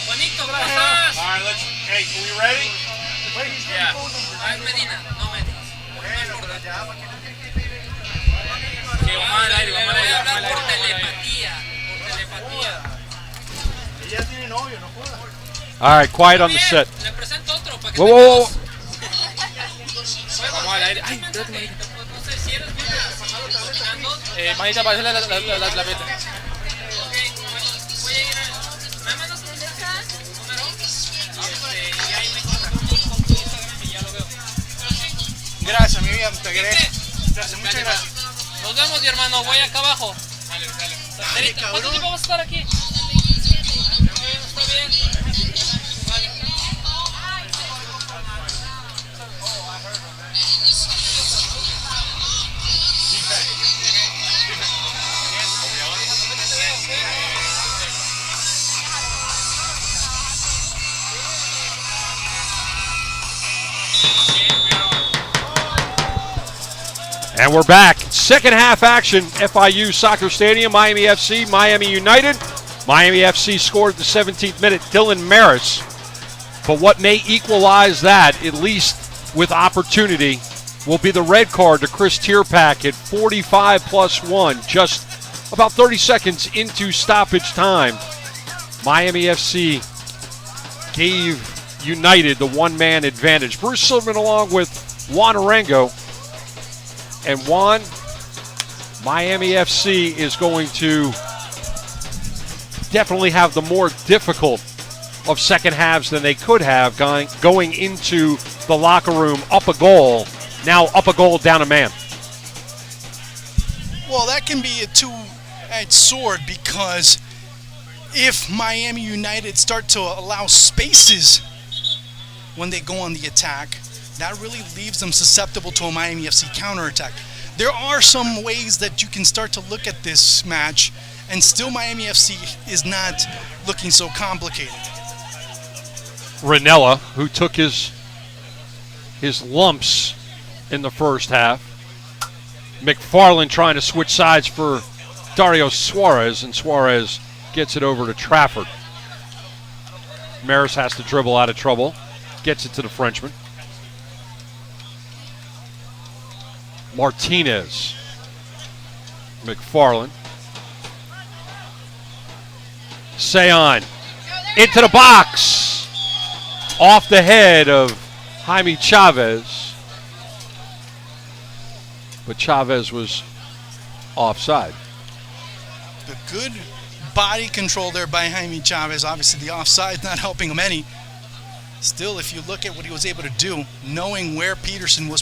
Juanito, ¿cómo estás? All right, let's... Hey, are we ready? Ya. Ah, es Medina, no Medina. Okay, vamos al aire, vamos al Voy aire, a vamos al hablar aire, por vamos al aire. telepatía. Por telepatía. Ella tiene novio, no jodas. All right, quiet on the set. Le presento otro para que Whoa, te whoa, whoa. Vamos al aire. Ay, espérate, no sé si eres bien escuchando. Manita, pásale la peta. Ok, bueno, voy a ir a... ¿Me mandas un mensaje? ¿Número? Y ahí me contacto con tu Instagram y ya lo veo. Gracias, mi vida, te querés. ¿Viste? Gracias, muchas gracias. Nos vemos, mi hermano. Voy acá abajo. Dale, dale. Sanderita, ¿cuánto tiempo vas a estar aquí? Está bien. Vale. And we're back. Second half action, FIU Soccer Stadium, Miami FC, Miami United. Miami FC scored at the 17th minute, Dylan Maris. But what may equalize that, at least with opportunity, will be the red card to Chris Tierpak at 45+1, just about 30 seconds into stoppage time. Miami FC gave United the one-man advantage. Bruce Silverman along with Juan Arango. And Juan, Miami FC is going to definitely have the more difficult of second halves than they could have going into the locker room up a goal, now up a goal, down a man. Well, that can be a two-edged sword because if Miami United start to allow spaces when they go on the attack, that really leaves them susceptible to a Miami FC counterattack. There are some ways that you can start to look at this match, and still Miami FC is not looking so complicated. Ranella, who took his lumps in the first half. McFarland trying to switch sides for Dario Suarez, and Suarez gets it over to Trafford. Maris has to dribble out of trouble, gets it to the Frenchman. Martinez, McFarland, Seon into the box, off the head of Jaime Chavez, but Chavez was offside. The good body control there by Jaime Chavez. Obviously the offside not helping him any. Still, if you look at what he was able to do, knowing where Peterson was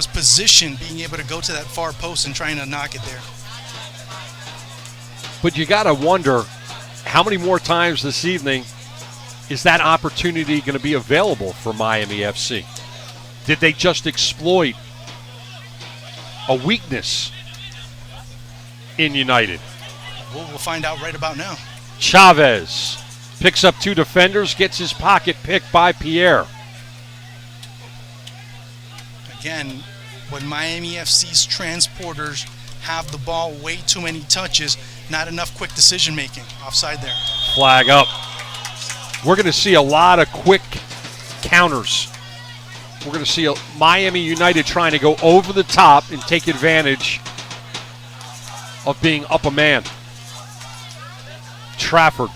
positioned, being able to go to that far post and trying to knock it there. But you got to wonder how many more times this evening is that opportunity going to be available for Miami FC? Did they just exploit a weakness in United? We'll find out right about now. Chavez picks up two defenders, gets his pocket picked by Pierre. Again, when Miami FC's transporters have the ball, way too many touches, not enough quick decision making. Offside there. Flag up. We're going to see a lot of quick counters. We're going to see Miami United trying to go over the top and take advantage of being up a man. Trafford.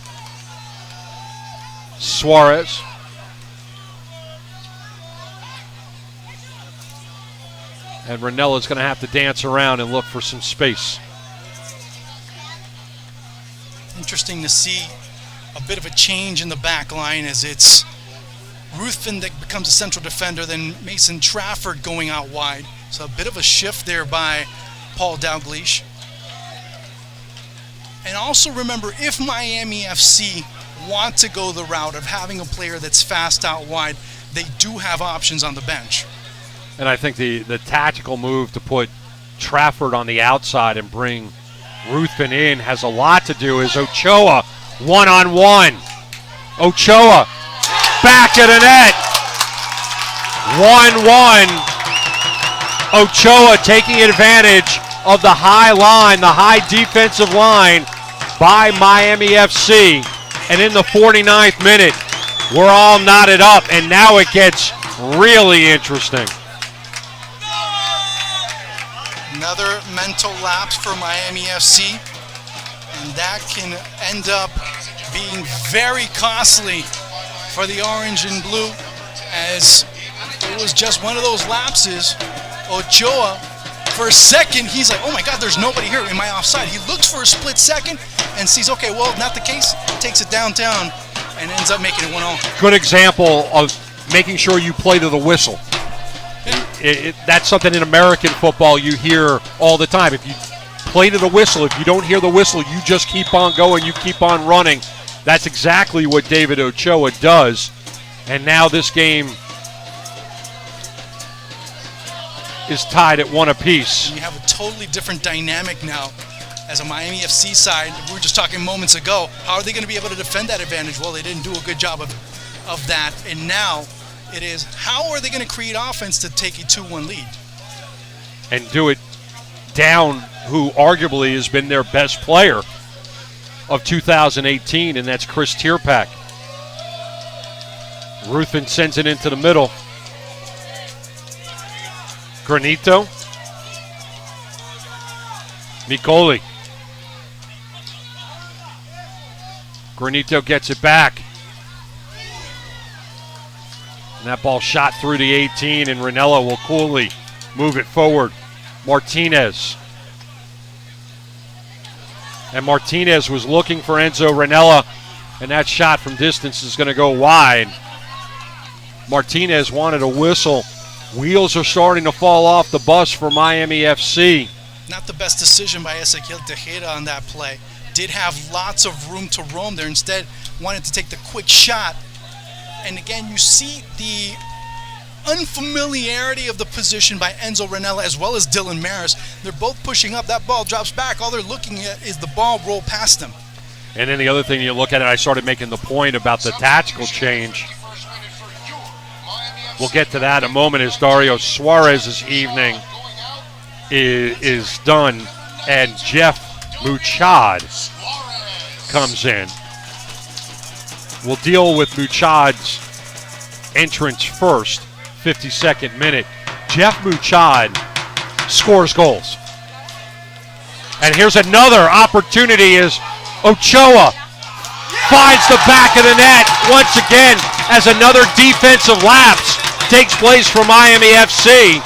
Suarez. And Ranella's going to have to dance around and look for some space. Interesting to see a bit of a change in the back line as it's Ruthven that becomes a central defender, then Mason Trafford going out wide. So a bit of a shift there by Paul Dalglish. And also remember, if Miami FC want to go the route of having a player that's fast out wide, they do have options on the bench. And I think the tactical move to put Trafford on the outside and bring Ruthven in has a lot to do. Is Ochoa one-on-one. Ochoa back of the net. 1-1. Ochoa taking advantage of the high line, the high defensive line by Miami FC. And in the 49th minute, we're all knotted up, and now it gets really interesting. Another mental lapse for Miami FC, and that can end up being very costly for the orange and blue, as it was just one of those lapses. Ochoa, for a second, he's like, oh my God, there's nobody here. Am I offside? He looks for a split second and sees, okay, well, not the case, takes it downtown and ends up making it 1-0. Good example of making sure you play to the whistle. That's something in American football you hear all the time. If you play to the whistle, if you don't hear the whistle, you just keep on going, you keep on running. That's exactly what David Ochoa does. And now this game is tied at 1 apiece. And you have a totally different dynamic now as a Miami FC side. We were just talking moments ago. How are they going to be able to defend that advantage? Well, they didn't do a good job of that. And now it is, how are they going to create offense to take a 2-1 lead? And do it down who arguably has been their best player of 2018, and that's Chris Tierpak. Ruthven sends it into the middle. Granito. Micoli. Granito gets it back. And that ball shot through the 18, and Ranella will coolly move it forward. Martinez. And Martinez was looking for Enzo Ranella, and that shot from distance is going to go wide. Martinez wanted a whistle. Wheels are starting to fall off the bus for Miami FC. Not the best decision by Ezequiel Tejeda on that play. Did have lots of room to roam there. Instead, wanted to take the quick shot. And again, you see the unfamiliarity of the position by Enzo Ranella as well as Dylan Maris. They're both pushing up. That ball drops back. All they're looking at is the ball roll past them. And then the other thing you look at it, I started making the point about the tactical change. We'll get to that in a moment as Dario Suarez's evening is done and Jeff Muchad comes in. We'll deal with Muchad's entrance first, 52nd minute. Jeff Muchad scores goals. And here's another opportunity as Ochoa finds the back of the net once again as another defensive lapse takes place for Miami FC.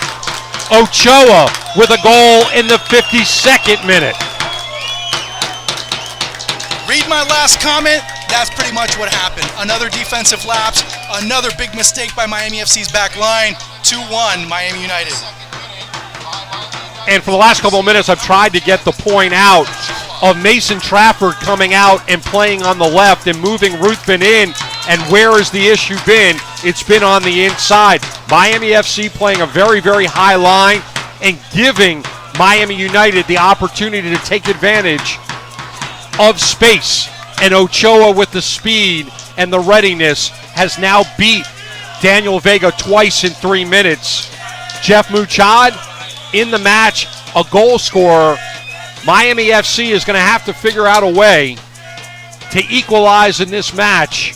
Ochoa with a goal in the 52nd minute. Read my last comment. That's pretty much what happened. Another defensive lapse, another big mistake by Miami FC's back line. 2-1 Miami United. And for the last couple of minutes, I've tried to get the point out of Mason Trafford coming out and playing on the left and moving Ruthven in. And where has the issue been? It's been on the inside. Miami FC playing a very, very high line and giving Miami United the opportunity to take advantage of space. And Ochoa with the speed and the readiness has now beat Daniel Vega twice in 3 minutes. Jeff Muchad in the match a goal scorer, Miami FC is going to have to figure out a way to equalize in this match,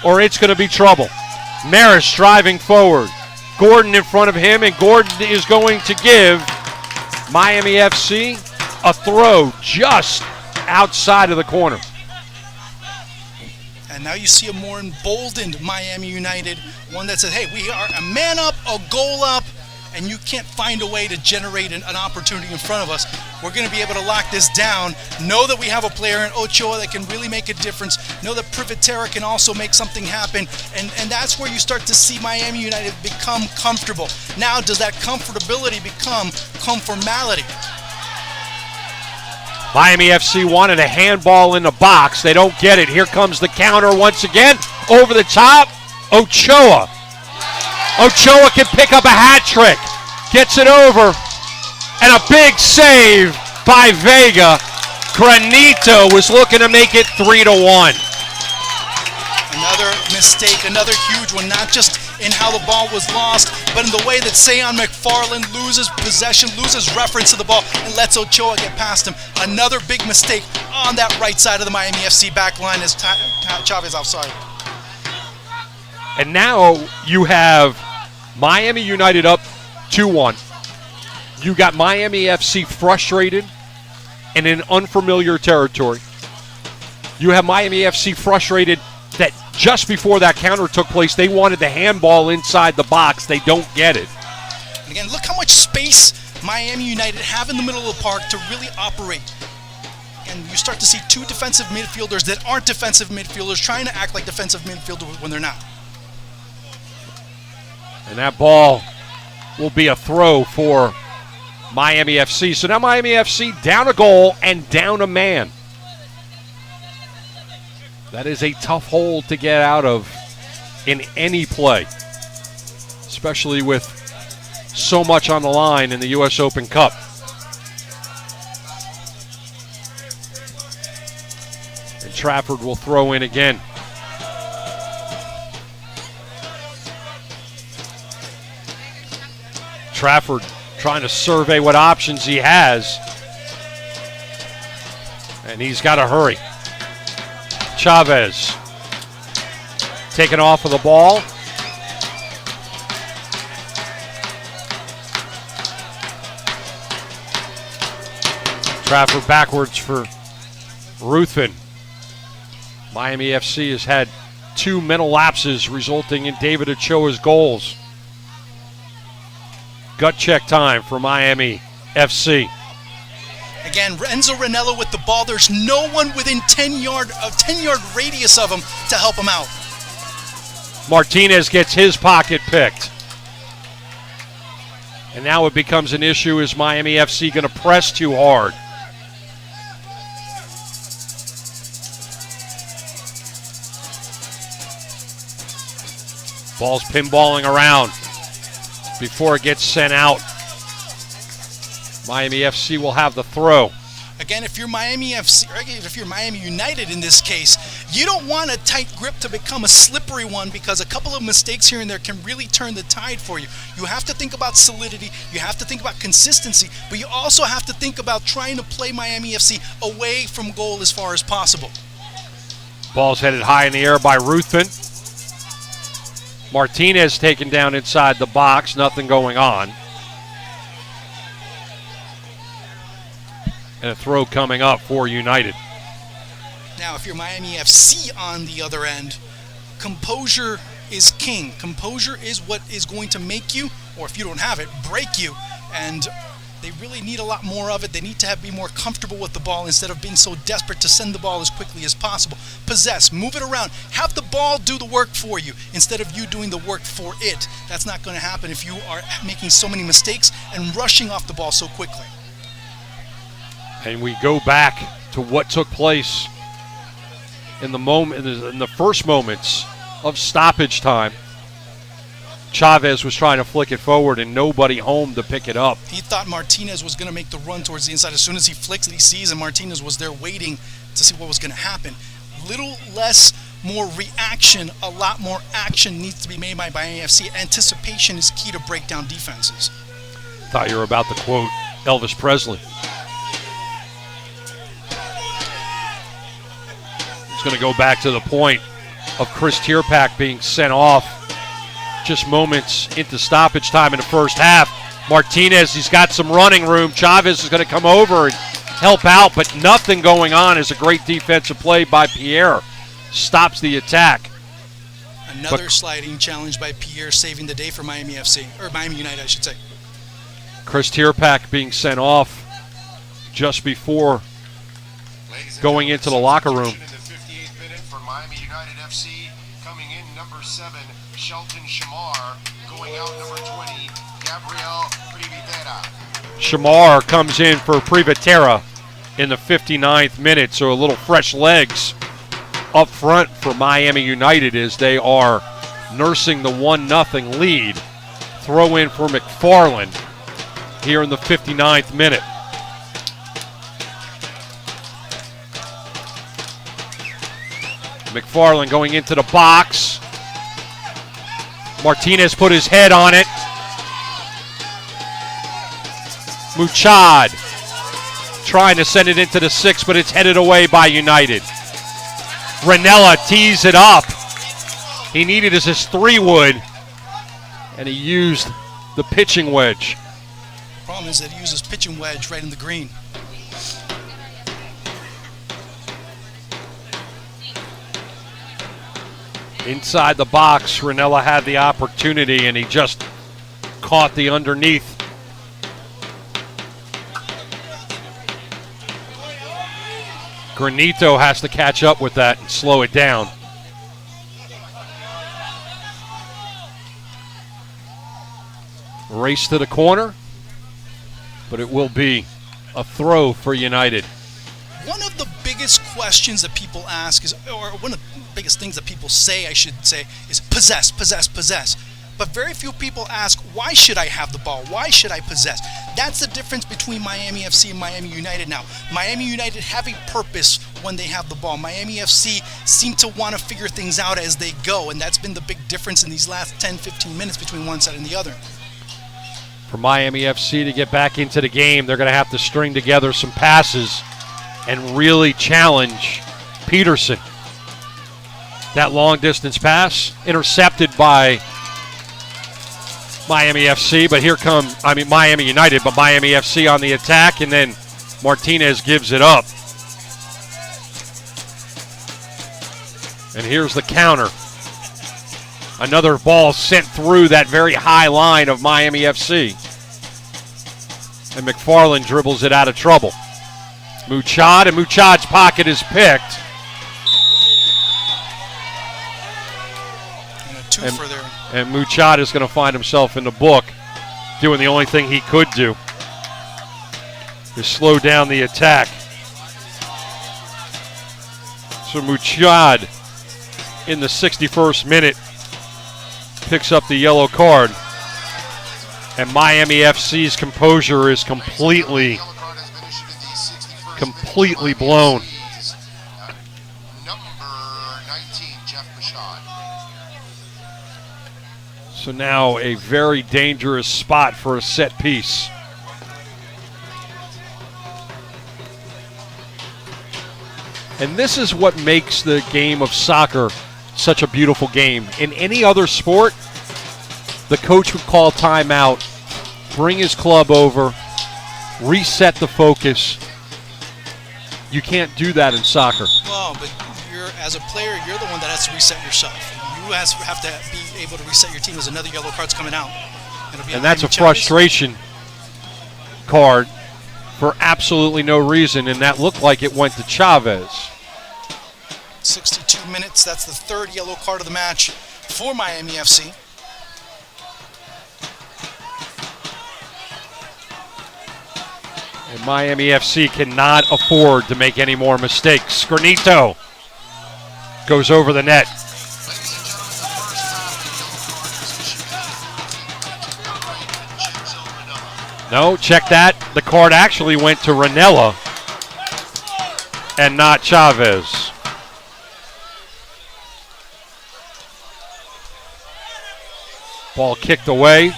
or it's going to be trouble. Maris driving forward. Gordon in front of him, and Gordon is going to give Miami FC a throw just outside of the corner. And now you see a more emboldened Miami United, one that says, hey, we are a man up, a goal up, and you can't find a way to generate an opportunity in front of us. We're going to be able to lock this down. Know that we have a player in Ochoa that can really make a difference. Know that Privitera can also make something happen. And that's where you start to see Miami United become comfortable. Now, does that comfortability become conformality? Miami FC wanted a handball in the box. They don't get it. Here comes the counter once again. Over the top, Ochoa. Ochoa can pick up a hat trick. Gets it over. And a big save by Vega. Granito was looking to make it 3-1. Another mistake, another huge one, not just in how the ball was lost, but in the way that Sean McFarland loses possession, loses reference to the ball, and lets Ochoa get past him. Another big mistake on that right side of the Miami FC back line as Chavez outside. And now you have Miami United up 2-1. You got Miami FC frustrated and in unfamiliar territory. You have Miami FC frustrated that just before that counter took place, they wanted the handball inside the box. They don't get it. And again, look how much space Miami United have in the middle of the park to really operate. And you start to see two defensive midfielders that aren't defensive midfielders trying to act like defensive midfielders when they're not. And that ball will be a throw for Miami FC. So now Miami FC down a goal and down a man. That is a tough hole to get out of in any play, especially with so much on the line in the U.S. Open Cup. And Trafford will throw in again. Trafford trying to survey what options he has. And he's got to hurry. Chavez taken off of the ball. Trafford backwards for Ruthven. Miami FC has had 2 mental lapses resulting in David Ochoa's goals. Gut check time for Miami FC. Again, Renzo Ranello with the ball. There's no one within 10-yard radius of him to help him out. Martinez gets his pocket picked. And now it becomes an issue. Is Miami FC going to press too hard? Ball's pinballing around before it gets sent out. Miami FC will have the throw. Again, if you're Miami FC, or if you're Miami United in this case, you don't want a tight grip to become a slippery one, because a couple of mistakes here and there can really turn the tide for you. You have to think about solidity, you have to think about consistency, but you also have to think about trying to play Miami FC away from goal as far as possible. Ball's headed high in the air by Ruthven. Martinez taken down inside the box, nothing going on. And a throw coming up for United. Now, if you're Miami FC on the other end, composure is king. Composure is what is going to make you, or if you don't have it, break you. And they really need a lot more of it. They need to be more comfortable with the ball instead of being so desperate to send the ball as quickly as possible. Possess, move it around, have the ball do the work for you instead of you doing the work for it. That's not going to happen if you are making so many mistakes and rushing off the ball so quickly. And we go back to what took place in the first moments of stoppage time. Chavez was trying to flick it forward and nobody home to pick it up. He thought Martinez was going to make the run towards the inside. As soon as he flicks it, he sees, and Martinez was there waiting to see what was going to happen. Little less, more reaction, a lot more action needs to be made by AFC. Anticipation is key to break down defenses. Thought you were about to quote Elvis Presley. It's going to go back to the point of Chris Tierpak being sent off just moments into stoppage time in the first half. Martinez, he's got some running room. Chavez is going to come over and help out, but nothing going on. Is a great defensive play by Pierre. Stops the attack. Another sliding challenge by Pierre, saving the day for Miami FC, or Miami United, I should say. Chris Tierpak being sent off just before going into the locker room. In the 58th minute for Miami United FC, coming in number 7, Shelton Shamar, going out number 20, Gabriel Privitera. Shamar comes in for Privitera in the 59th minute, so a little fresh legs up front for Miami United as they are nursing the 1-0 lead. Throw in for McFarland here in the 59th minute. McFarland going into the box. Martinez put his head on it. Muchad trying to send it into the 6, but it's headed away by United. Ranella tees it up. He needed his 3-wood, and he used the pitching wedge. Problem is that he uses pitching wedge right in the green. Inside the box, Ranella had the opportunity, and he just caught the underneath. Granito has to catch up with that and slow it down. Race to the corner, but it will be a throw for United. One of the biggest questions that people ask is, or one of the biggest things that people say, I should say, is possess, possess, possess. But very few people ask, why should I have the ball? Why should I possess? That's the difference between Miami FC and Miami United now. Miami United have a purpose when they have the ball. Miami FC seem to want to figure things out as they go, and that's been the big difference in these last 10, 15 minutes between one side and the other. For Miami FC to get back into the game, they're going to have to string together some passes and really challenge Peterson. That long distance pass intercepted by Miami FC, but here come, Miami United, but Miami FC on the attack, and then Martinez gives it up. And here's the counter. Another ball sent through that very high line of Miami FC. And McFarland dribbles it out of trouble. Muchad, and Muchad's pocket is picked. And a two for there. And Muchad is going to find himself in the book doing the only thing he could do to slow down the attack. So Muchad in the 61st minute picks up the yellow card. And Miami FC's composure is completely blown. So now a very dangerous spot for a set piece. And this is what makes the game of soccer such a beautiful game. In any other sport, the coach would call timeout, bring his club over, reset the focus. You can't do that in soccer. Well, but as a player, you're the one that has to reset yourself. You have to be able to reset your team as another yellow card's coming out. And that's a frustration card for absolutely no reason, and that looked like it went to Chavez. 62 minutes, that's the third yellow card of the match for Miami FC. And Miami FC cannot afford to make any more mistakes. Granito goes over the net. No, check that. The card actually went to Ranella and not Chavez. Ball kicked away.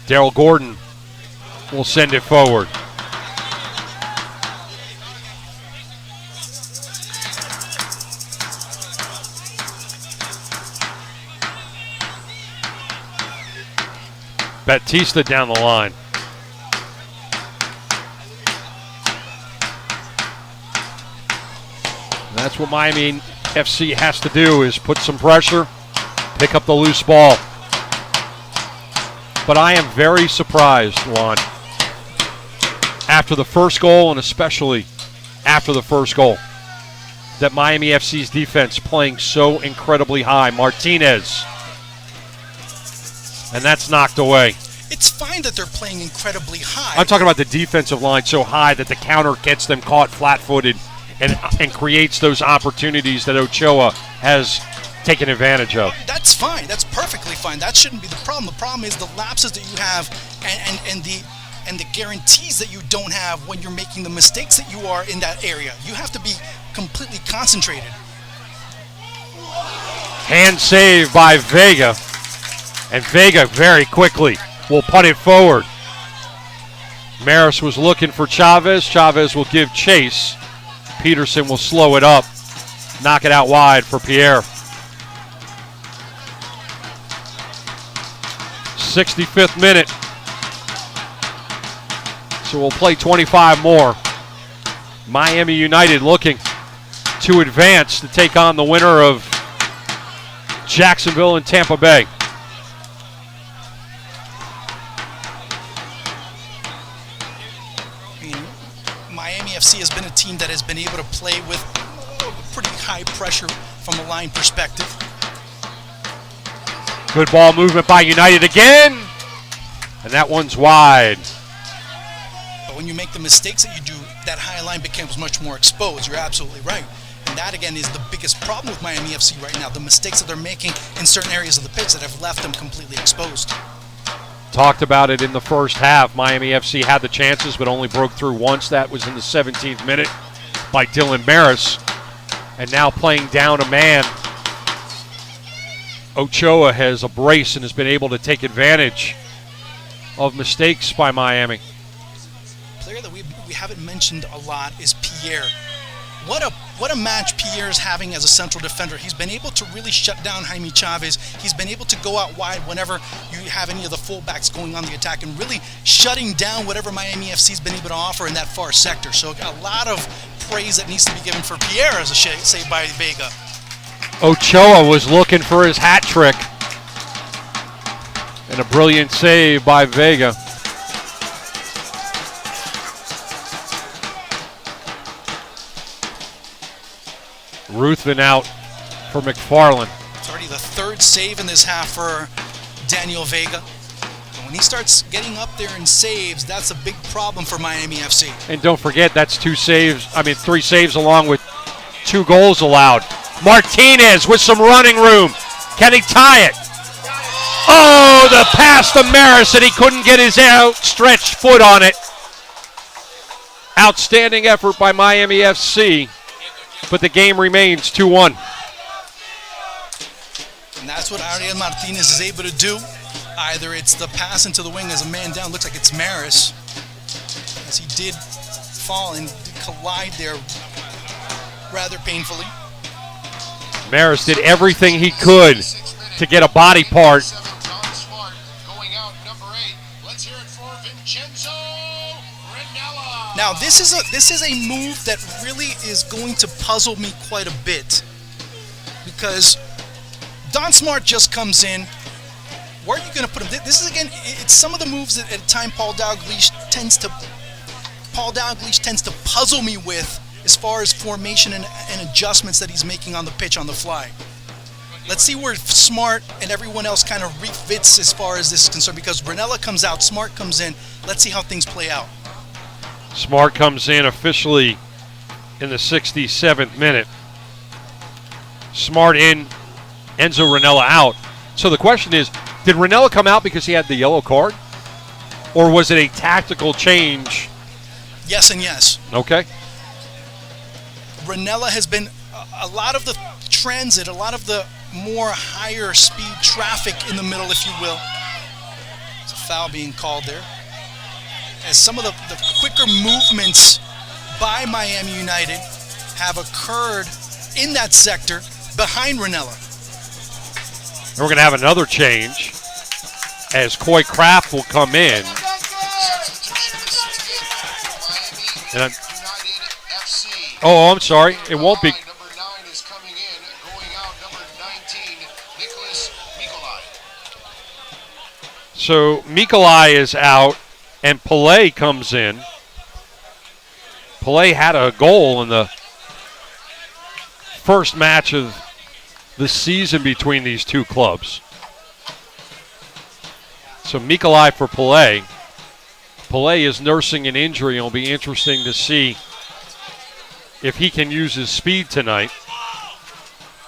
Daryl Gordon will send it forward. Batista down the line. And that's what Miami FC has to do, is put some pressure, pick up the loose ball. But I am very surprised, Juan, after the first goal, and especially after the first goal, that Miami FC's defense playing so incredibly high. Martinez. And that's knocked away. It's fine that they're playing incredibly high. I'm talking about the defensive line so high that the counter gets them caught flat-footed and creates those opportunities that Ochoa has taken advantage of. That's fine. That's perfectly fine. That shouldn't be the problem. The problem is the lapses that you have and the guarantees that you don't have when you're making the mistakes that you are in that area. You have to be completely concentrated. Hand save by Vega. And Vega very quickly will punt it forward. Maris was looking for Chavez. Chavez will give chase. Peterson will slow it up. Knock it out wide for Pierre. 65th minute. So we'll play 25 more. Miami United looking to advance to take on the winner of Jacksonville and Tampa Bay. Miami FC has been a team that has been able to play with pretty high pressure from a line perspective. Good ball movement by United again. And that one's wide. But when you make the mistakes that you do, that high line becomes much more exposed. You're absolutely right. And that, again, is the biggest problem with Miami FC right now. The mistakes that they're making in certain areas of the pitch that have left them completely exposed. Talked about it in the first half. Miami FC had the chances but only broke through once. That was in the 17th minute by Dylan Maris. And now playing down a man, Ochoa has a brace and has been able to take advantage of mistakes by Miami. A player that we haven't mentioned a lot is Pierre. What a match Pierre's having as a central defender. He's been able to really shut down Jaime Chavez. He's been able to go out wide whenever you have any of the fullbacks going on the attack and really shutting down whatever Miami FC's been able to offer in that far sector. So a lot of praise that needs to be given for Pierre as a save by Vega. Ochoa was looking for his hat trick. And a brilliant save by Vega. Ruthven out for McFarland. It's already the third save in this half for Daniel Vega. And when he starts getting up there in saves, that's a big problem for Miami FC. And don't forget, that's three saves along with 2 goals allowed. Martinez with some running room. Can he tie it? Oh, the pass to Maris, and he couldn't get his outstretched foot on it. Outstanding effort by Miami FC. But the game remains 2-1. And that's what Ariel Martinez is able to do. Either it's the pass into the wing as a man down, looks like it's Maris, as he did fall and collide there rather painfully. Maris did everything he could to get a body part. Now this is a move that really is going to puzzle me quite a bit, because Don Smart just comes in. Where are you going to put him? This is, again, it's some of the moves that at a time Paul Dalglish tends to puzzle me with as far as formation and adjustments that he's making on the pitch on the fly. Let's see where Smart and everyone else kind of refits as far as this is concerned, because Ranella comes out, Smart comes in. Let's see how things play out. Smart comes in officially in the 67th minute. Smart in, Enzo Ranella out. So the question is, did Ranella come out because he had the yellow card? Or was it a tactical change? Yes and yes. Okay. Ranella has been a lot of the transit, a lot of the more higher speed traffic in the middle, if you will. It's a foul being called there. As some of the quicker movements by Miami United have occurred in that sector behind Ranella. And we're going to have another change as Coy Kraft will come in. And I'm sorry, it won't be. Number 9 is coming in, going out number 19, Nicholas Mikolai. So Mikolai is out, and Pelé comes in. Pelé had a goal in the first match of the season between these two clubs. So Mikolai for Pelé. Pelé is nursing an injury. It'll be interesting to see if he can use his speed tonight.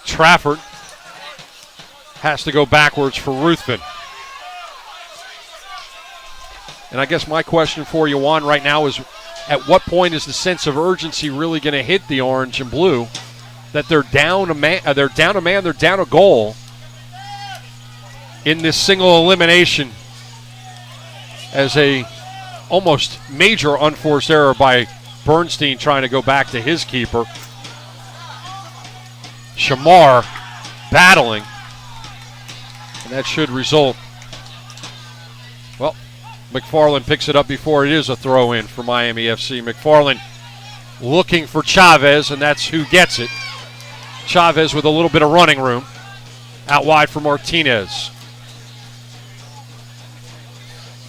Trafford has to go backwards for Ruthven. And I guess my question for you, Juan, right now is, at what point is the sense of urgency really going to hit the orange and blue that they're down a man, they're down a goal in this single elimination as a almost major unforced error by Bernstein trying to go back to his keeper. Shamar battling, and that should result. Well, McFarland picks it up before it is a throw-in for Miami FC. McFarland looking for Chavez, and that's who gets it. Chavez with a little bit of running room. Out wide for Martinez.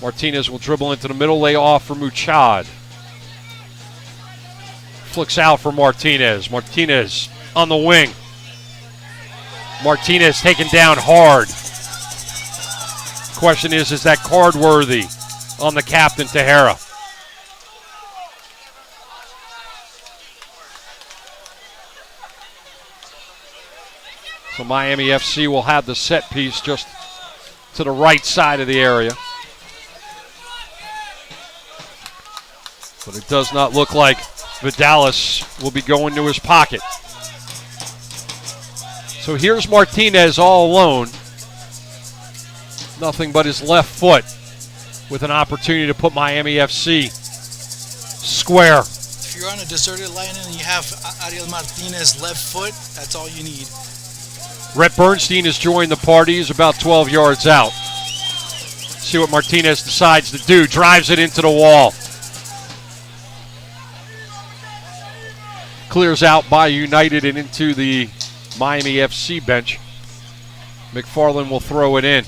Martinez will dribble into the middle, lay off for Muchad. Flicks out for Martinez. Martinez on the wing. Martinez taken down hard. Question is that card worthy on the captain, Tejera? So Miami FC will have the set piece just to the right side of the area. But it does not look like Vidalis will be going to his pocket. So here's Martinez all alone. Nothing but his left foot with an opportunity to put Miami FC square. If you're on a deserted line and you have Ariel Martinez left foot, that's all you need. Rhett Bernstein has joined the party. He's about 12 yards out. See what Martinez decides to do. Drives it into the wall. Clears out by United and into the Miami FC bench. McFarland will throw it in.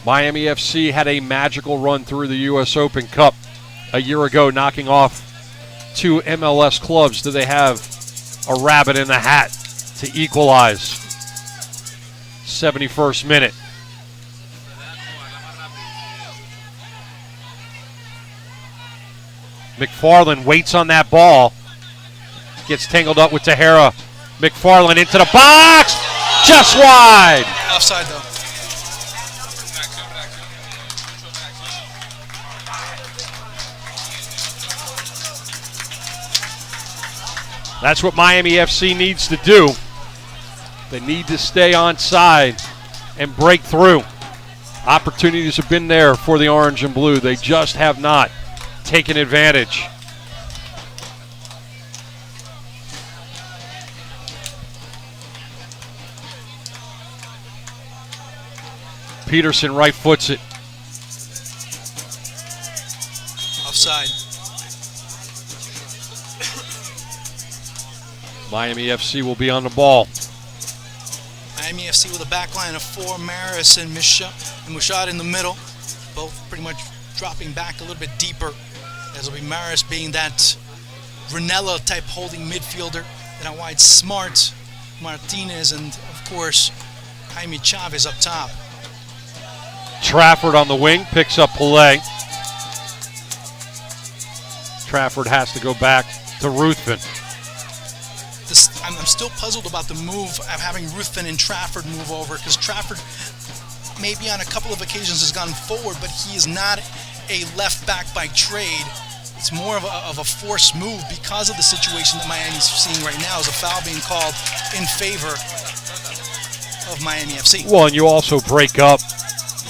Miami FC had a magical run through the U.S. Open Cup a year ago, knocking off two MLS clubs. Do they have a rabbit in the hat to equalize? 71st minute. McFarland waits on that ball. Gets tangled up with Tejera. McFarland into the box. Just wide. Offside, though. That's what Miami FC needs to do. They need to stay on side and break through. Opportunities have been there for the orange and blue. They just have not taken advantage. Peterson right foots it. Offside. Miami FC will be on the ball. Miami FC with a back line of four, Maris and Mushad in the middle. Both pretty much dropping back a little bit deeper. As will be Maris being that Ranella type holding midfielder. Then out wide, Smart, Martinez, and of course, Jaime Chavez up top. Trafford on the wing, picks up Pelé. Trafford has to go back to Ruthven. I'm still puzzled about the move of having Ruthven and Trafford move over, because Trafford maybe on a couple of occasions has gone forward, but he is not a left back by trade. It's more of a forced move because of the situation that Miami's seeing right now, as a foul being called in favor of Miami FC. Well, and you also break up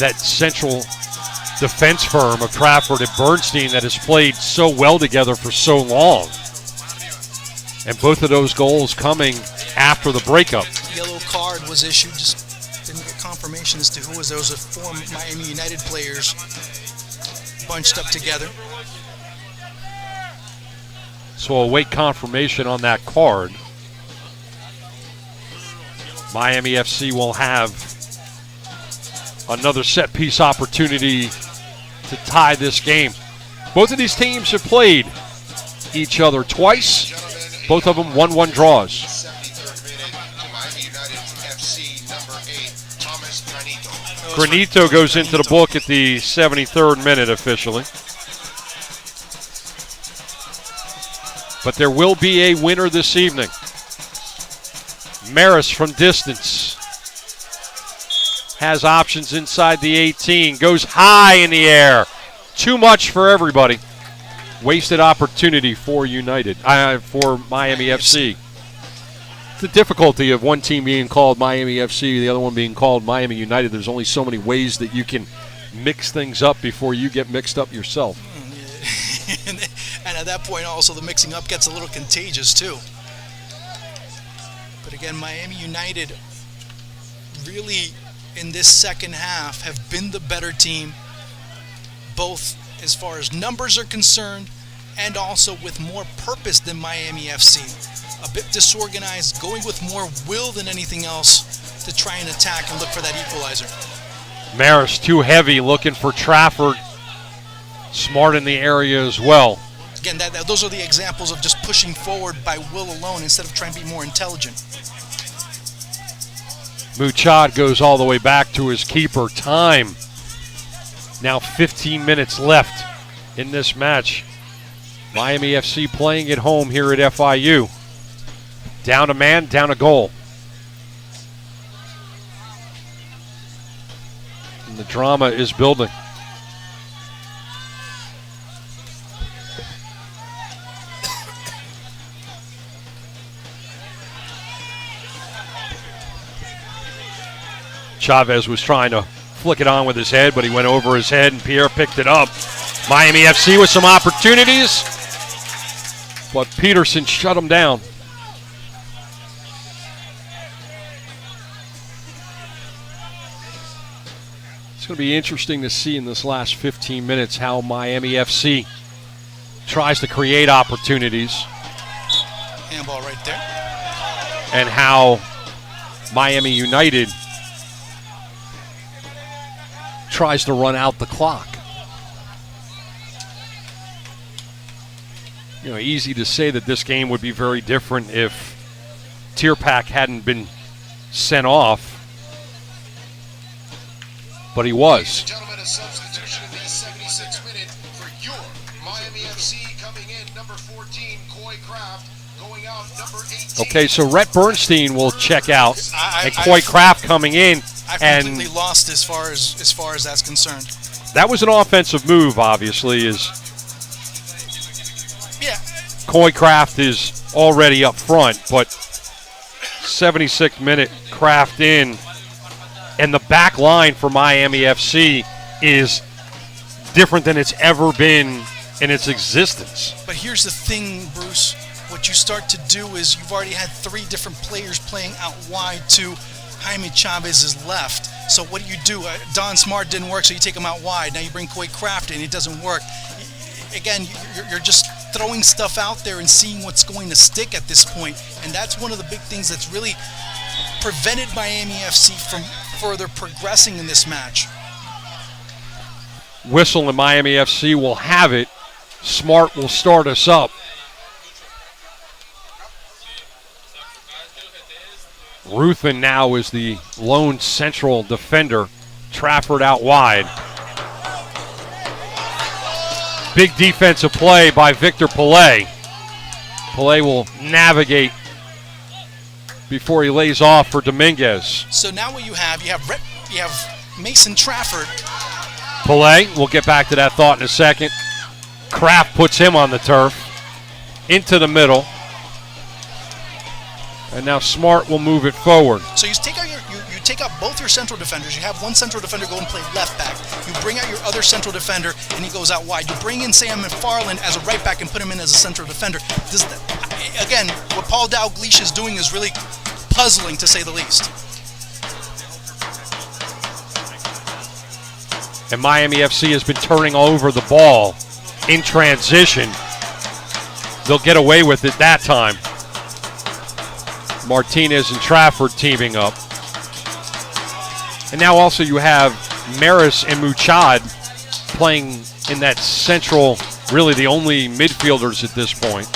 that central defense firm of Trafford and Bernstein that has played so well together for so long. And both of those goals coming after the breakup. Yellow card was issued, just didn't get confirmation as to who was. Those are 4 Miami United players bunched up together. So await confirmation on that card. Miami FC will have another set piece opportunity to tie this game. Both of these teams have played each other twice. Both of them 1-1 draws. 73rd minute to Miami United FC number 8, Thomas Granito. Granito goes into the book at the 73rd minute officially. But there will be a winner this evening. Maris from distance has options inside the 18, goes high in the air. Too much for everybody. Wasted opportunity for for Miami FC. The difficulty of one team being called Miami FC, the other one being called Miami United. There's only so many ways that you can mix things up before you get mixed up yourself. And at that point also the mixing up gets a little contagious too. But again, Miami United really in this second half have been the better team, both as far as numbers are concerned and also with more purpose than Miami FC. A bit disorganized, going with more will than anything else to try and attack and look for that equalizer. Maris too heavy, looking for Trafford. Smart in the area as well. Again, those are the examples of just pushing forward by will alone instead of trying to be more intelligent. Muchad goes all the way back to his keeper. Time. Now 15 minutes left in this match. Miami FC playing at home here at FIU. Down a man, down a goal. And the drama is building. Chavez was trying to flick it on with his head, but he went over his head, and Pierre picked it up. Miami FC with some opportunities, but Peterson shut him down. It's going to be interesting to see in this last 15 minutes how Miami FC tries to create opportunities. Handball right there. And how Miami United tries to run out the clock. You know, easy to say that this game would be very different if Tierpak hadn't been sent off, but he was. Gentlemen, a substitution in the 76th minute for your Miami FC coming in, number 14, Coy Kraft, going out, number 18. Okay, so Rhett Bernstein will check out, and Coy Kraft coming in. I've completely lost as far as that's concerned. That was an offensive move, obviously, as Coy Kraft is already up front, but 76th minute Kraft in, and the back line for Miami FC is different than it's ever been in its existence. But here's the thing, Bruce. What you start to do is you've already had 3 different players playing out wide to Jaime Chavez's left. So what do? Don Smart didn't work, so you take him out wide. Now you bring Coy Kraft in, it doesn't work. Again, you're just throwing stuff out there and seeing what's going to stick at this point. And that's one of the big things that's really prevented Miami FC from further progressing in this match. Whistle and Miami FC will have it. Smart will start us up. Ruthven now is the lone central defender. Trafford out wide. Big defensive play by Victor Pelé. Pelé will navigate before he lays off for Dominguez. So now what you have Mason Trafford. Pelé, we'll get back to that thought in a second. Kraft puts him on the turf. Into the middle. And now Smart will move it forward. So you take out you take out both your central defenders. You have one central defender go and play left back. You bring out your other central defender, and he goes out wide. You bring in Sam McFarland as a right back and put him in as a central defender. Again, what Paul Dalglish is doing is really puzzling, to say the least. And Miami FC has been turning over the ball in transition. They'll get away with it that time. Martinez and Trafford teaming up. And now also you have Maris and Muchad playing in that central, really the only midfielders at this point.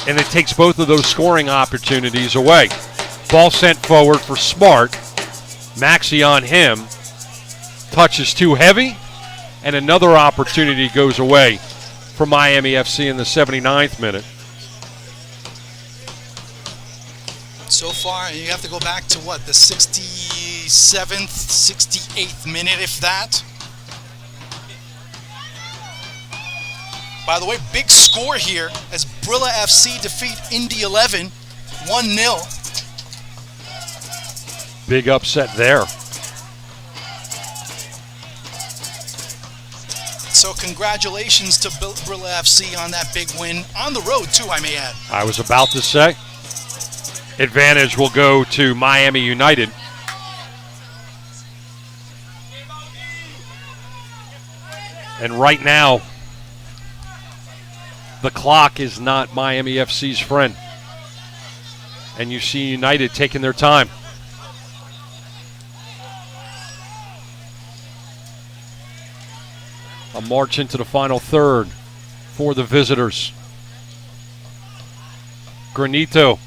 And it takes both of those scoring opportunities away. Ball sent forward for Smart. Maxi on him. Touch is too heavy. And another opportunity goes away for Miami FC in the 79th minute. So far, you have to go back to what, the 67th, 68th minute, if that. By the way, big score here as Brilla FC defeat Indy 11, 1-0. Big upset there. So congratulations to Brilla FC on that big win. On the road, too, I may add. I was about to say. Advantage will go to Miami United. And right now, the clock is not Miami FC's friend. And you see United taking their time. A march into the final third for the visitors. Granito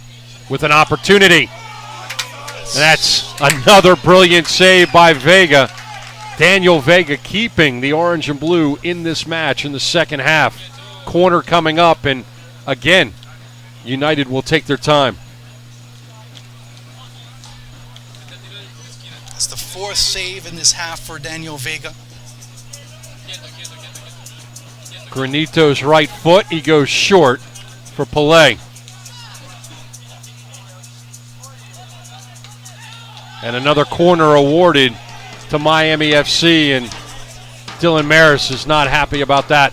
with an opportunity. And that's another brilliant save by Vega. Daniel Vega keeping the orange and blue in this match in the second half. Corner coming up, and again, United will take their time. It's the fourth save in this half for Daniel Vega. Granito's right foot, he goes short for Pelé. And another corner awarded to Miami FC, and Dylan Maris is not happy about that.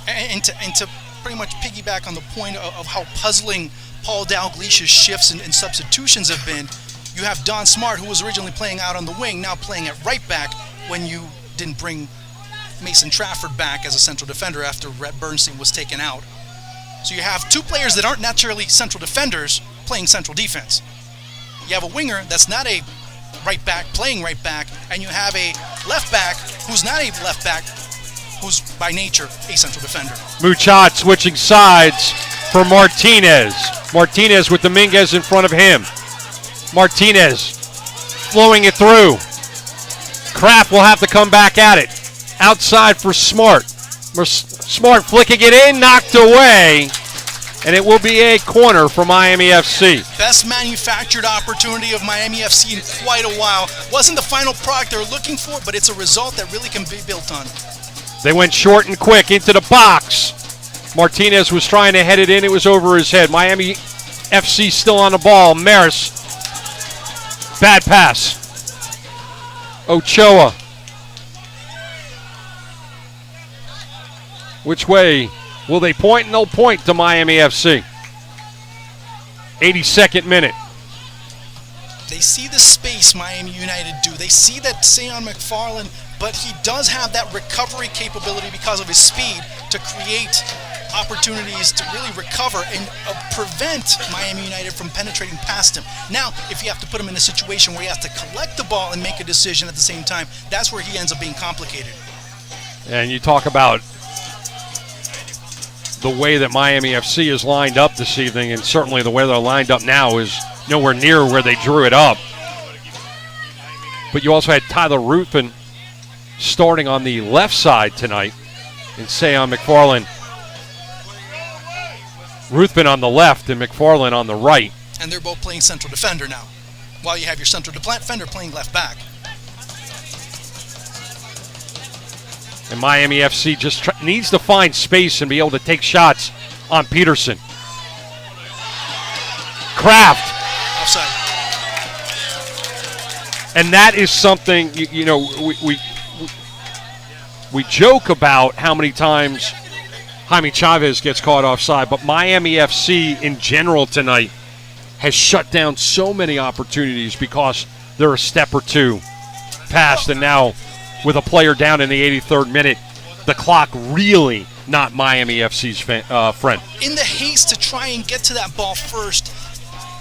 And to pretty much piggyback on the point of how puzzling Paul Dalglish's shifts and substitutions have been, you have Don Smart, who was originally playing out on the wing, now playing at right back when you didn't bring Mason Trafford back as a central defender after Rhett Bernstein was taken out. So you have two players that aren't naturally central defenders playing central defense. You have a winger that's not a right back playing right back, and you have a left back who's not a left back, who's by nature a central defender. Muchad switching sides for Martinez. Martinez with Dominguez in front of him. Martinez flowing it through. Kraft will have to come back at it. Outside for Smart. Smart flicking it in, knocked away, and it will be a corner for Miami FC. Best manufactured opportunity of Miami FC in quite a while. Wasn't the final product they were looking for, but it's a result that really can be built on. They went short and quick into the box. Martinez was trying to head it in. It was over his head. Miami FC still on the ball. Maris. Bad pass. Ochoa. Which way will they point? And they'll point to Miami FC. 82nd minute. They see the space Miami United do. They see that Sean McFarland, but he does have that recovery capability because of his speed to create opportunities to really recover and prevent Miami United from penetrating past him. Now, if you have to put him in a situation where he has to collect the ball and make a decision at the same time, that's where he ends up being complicated. And you talk about the way that Miami FC is lined up this evening, and certainly the way they're lined up now is nowhere near where they drew it up. But you also had Tyler Ruthven starting on the left side tonight, and Sean McFarland. Ruthven on the left and McFarland on the right. And they're both playing central defender now, while you have your central defender playing left back. And Miami FC just needs to find space and be able to take shots on Peterson. Kraft. Offside. And that is something, we joke about how many times Jaime Chavez gets caught offside, but Miami FC in general tonight has shut down so many opportunities because they're a step or two past, and now with a player down in the 83rd minute, the clock really not Miami FC's friend. In the haste to try and get to that ball first,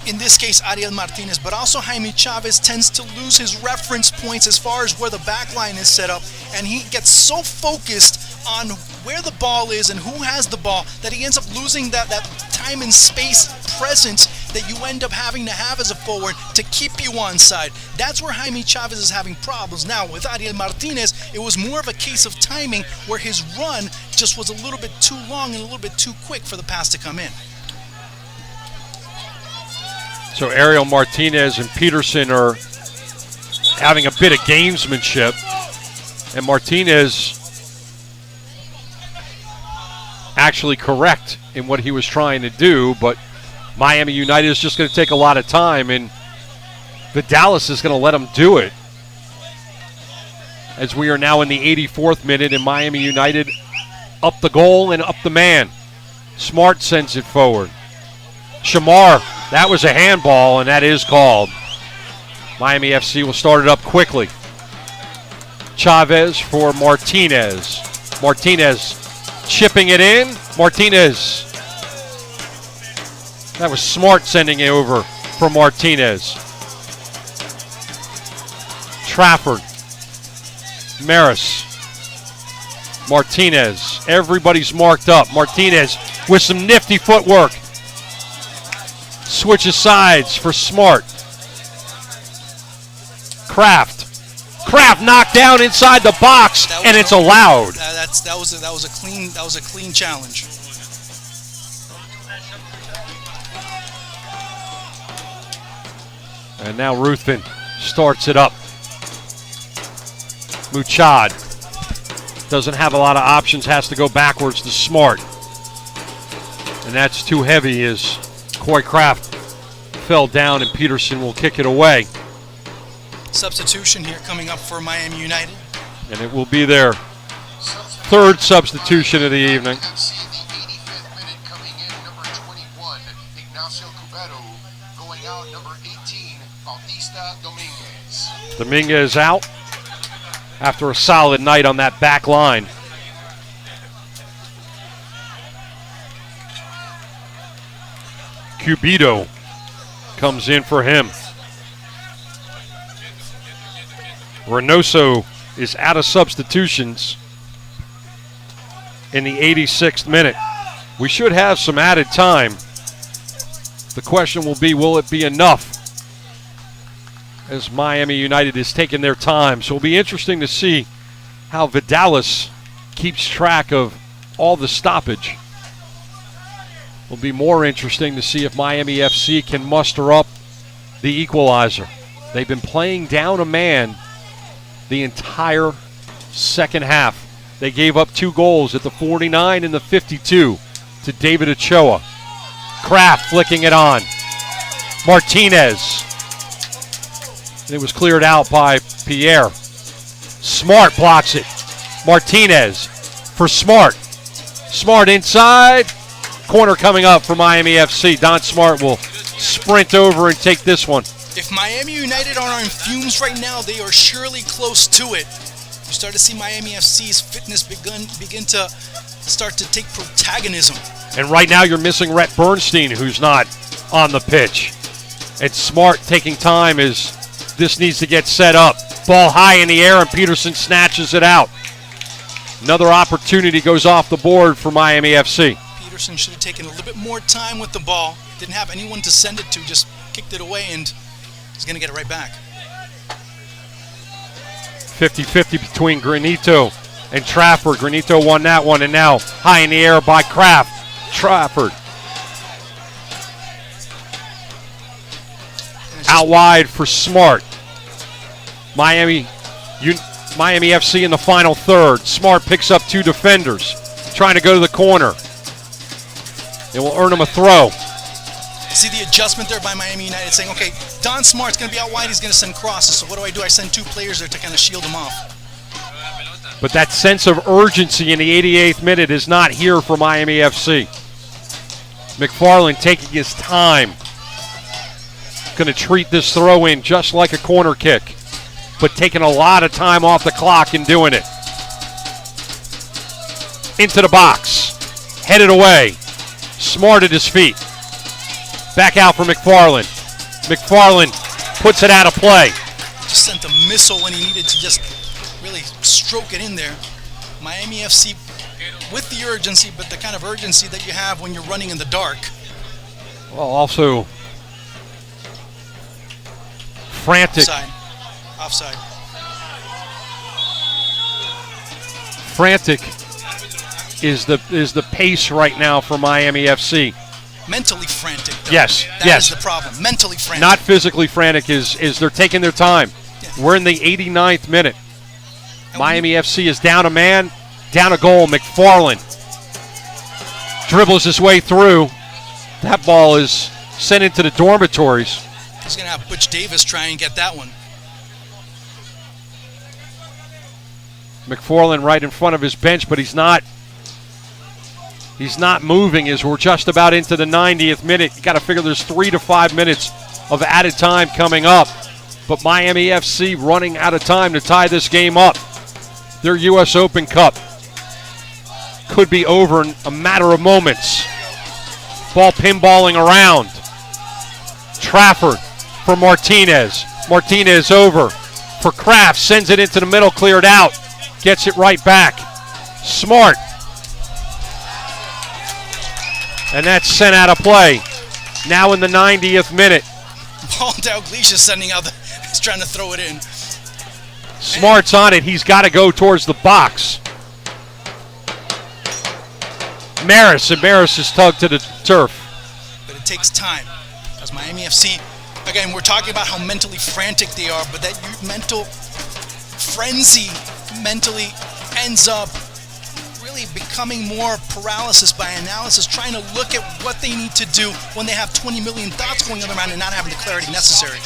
in this case Ariel Martinez, but also Jaime Chavez tends to lose his reference points as far as where the back line is set up, and he gets so focused on where the ball is and who has the ball that he ends up losing that time and space presence that you end up having to have as a forward to keep you onside. That's where Jaime Chavez is having problems. Now with Ariel Martinez, it was more of a case of timing where his run just was a little bit too long and a little bit too quick for the pass to come in. So Ariel Martinez and Peterson are having a bit of gamesmanship, and Martinez actually correct in what he was trying to do, but Miami United is just going to take a lot of time, and Vidalis is going to let him do it. As we are now in the 84th minute, and Miami United up the goal and up the man. Smart sends it forward. Shamar, that was a handball, and that is called. Miami FC will start it up quickly. Chavez for Martinez. Martinez chipping it in. Martinez. That was Smart sending it over for Martinez. Trafford. Maris. Martinez. Everybody's marked up. Martinez with some nifty footwork. Switches sides for Smart. Kraft knocked down inside the box, and it's allowed. That was a clean challenge. And now Ruthven starts it up. Muchad doesn't have a lot of options, has to go backwards to Smart. And that's too heavy as Coy Kraft fell down, and Peterson will kick it away. Substitution here coming up for Miami United. And it will be their third substitution of the evening. FC, the 85th minute coming in, number 21, Ignacio Cubero. Going out, number 18, Bautista Dominguez. Dominguez out after a solid night on that back line. Cubito comes in for him. Reynoso is out of substitutions in the 86th minute. We should have some added time. The question will be, will it be enough? As Miami United is taking their time. So it'll be interesting to see how Vidalis keeps track of all the stoppage. It'll be more interesting to see if Miami FC can muster up the equalizer. They've been playing down a man the entire second half. They gave up 2 goals at the 49 and the 52 to David Ochoa. Kraft flicking it on. Martinez. And it was cleared out by Pierre. Smart blocks it. Martinez for Smart. Smart inside. Corner coming up for Miami FC. Don Smart will sprint over and take this one. If Miami United are in fumes right now, they are surely close to it. You start to see Miami FC's fitness begin to start to take protagonism. And right now you're missing Rhett Bernstein, who's not on the pitch. And Smart taking time as this needs to get set up. Ball high in the air, and Peterson snatches it out. Another opportunity goes off the board for Miami FC. Peterson should have taken a little bit more time with the ball. Didn't have anyone to send it to, just kicked it away, and he's going to get it right back. 50-50 between Granito and Trafford. Granito won that one, and now high in the air by Kraft. Trafford. Out wide for Smart. Miami Miami FC in the final third. Smart picks up 2 defenders, trying to go to the corner. It will earn him a throw. See the adjustment there by Miami United saying, okay, Don Smart's going to be out wide, he's going to send crosses. So what do? I send 2 players there to kind of shield him off. But that sense of urgency in the 88th minute is not here for Miami FC. McFarland taking his time. Going to treat this throw in just like a corner kick, but taking a lot of time off the clock in doing it. Into the box. Headed away. Smart at his feet. Back out for McFarland. McFarland puts it out of play. Just sent a missile when he needed to just really stroke it in there. Miami FC with the urgency, but the kind of urgency that you have when you're running in the dark. Well, also frantic. Offside. Frantic is the pace right now for Miami FC. Mentally frantic, though. Yes, That is the problem. Mentally frantic. Not physically frantic is they're taking their time. Yeah. We're in the 89th minute. Miami FC is down a man, down a goal. McFarland dribbles his way through. That ball is sent into the dormitories. He's going to have Butch Davis try and get that one. McFarland right in front of his bench, but he's not moving as we're just about into the 90th minute. You got to figure there's 3 to 5 minutes of added time coming up. But Miami FC running out of time to tie this game up. Their U.S. Open Cup could be over in a matter of moments. Ball pinballing around. Trafford for Martinez. Martinez over for Kraft. Sends it into the middle, cleared out. Gets it right back. Smart. And that's sent out of play. Now in the 90th minute. Paul Dalglish is sending out he's trying to throw it in. Smart's on it. He's got to go towards the box. Maris, and Maris is tugged to the turf. But it takes time. As Miami FC, again, we're talking about how mentally frantic they are, but that mental frenzy mentally ends up really becoming more paralysis by analysis, trying to look at what they need to do when they have 20 million thoughts going on their mind and not having the clarity necessary.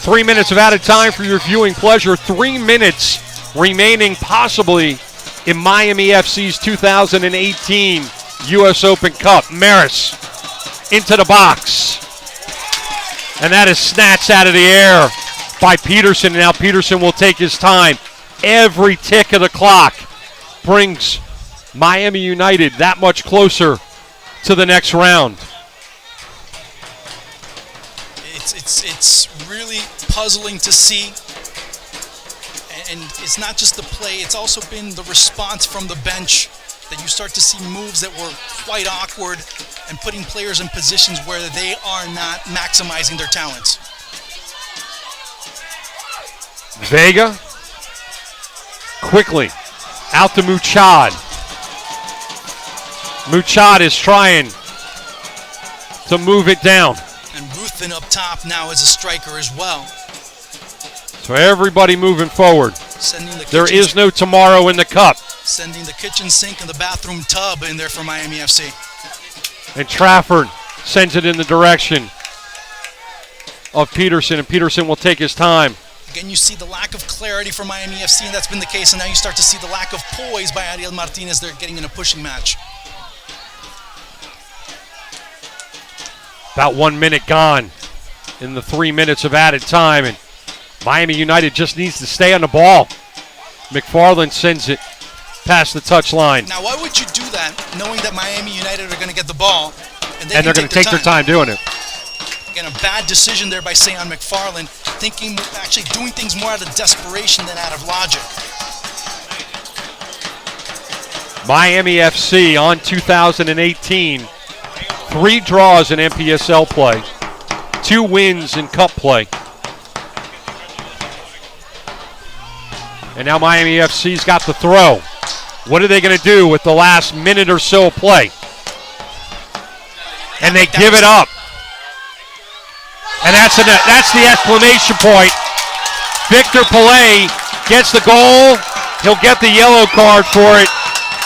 3 minutes of added time for your viewing pleasure. 3 minutes remaining possibly in Miami FC's 2018 U.S. Open Cup. Maris into the box. And that is snatched out of the air by Peterson. And now Peterson will take his time. Every tick of the clock brings Miami United that much closer to the next round. It's really puzzling to see. And it's not just the play, it's also been the response from the bench, that you start to see moves that were quite awkward and putting players in positions where they are not maximizing their talents. Vega quickly out to Muchad. Muchad is trying to move it down. And Ruthven up top now as a striker as well. So everybody moving forward. There is no tomorrow in the cup. Sending the kitchen sink and the bathroom tub in there for Miami FC. And Trafford sends it in the direction of Peterson, and Peterson will take his time. Again, you see the lack of clarity for Miami FC, and that's been the case, and now you start to see the lack of poise by Ariel Martinez. They're getting in a pushing match. About 1 minute gone in the 3 minutes of added time, and Miami United just needs to stay on the ball. McFarland sends it past the touchline. Now, why would you do that, knowing that Miami United are going to get the ball, and they're going to take their time doing it? Again, a bad decision there by Sean McFarland, actually doing things more out of desperation than out of logic. Miami FC on 2018. 3 draws in NPSL play. 2 wins in cup play. And now Miami FC's got the throw. What are they going to do with the last minute or so of play? And they give it up. And that's the exclamation point. Victor Pelé gets the goal He'll get the yellow card for it.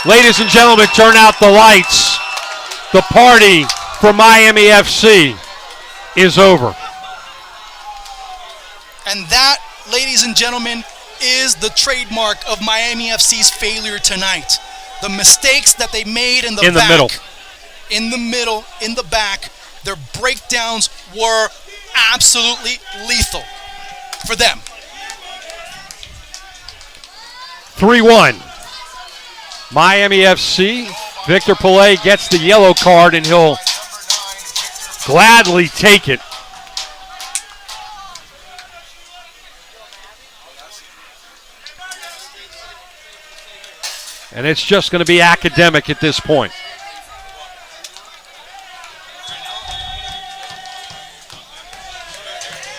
Ladies and gentlemen, turn out the lights. The party for Miami FC is over. And that, ladies and gentlemen, is the trademark of Miami FC's failure tonight. The mistakes that they made in the middle. In the middle, in the back, their breakdowns were absolutely lethal for them. 3-1. Miami FC. Victor Pelé gets the yellow card, and he'll gladly take it. And it's just going to be academic at this point.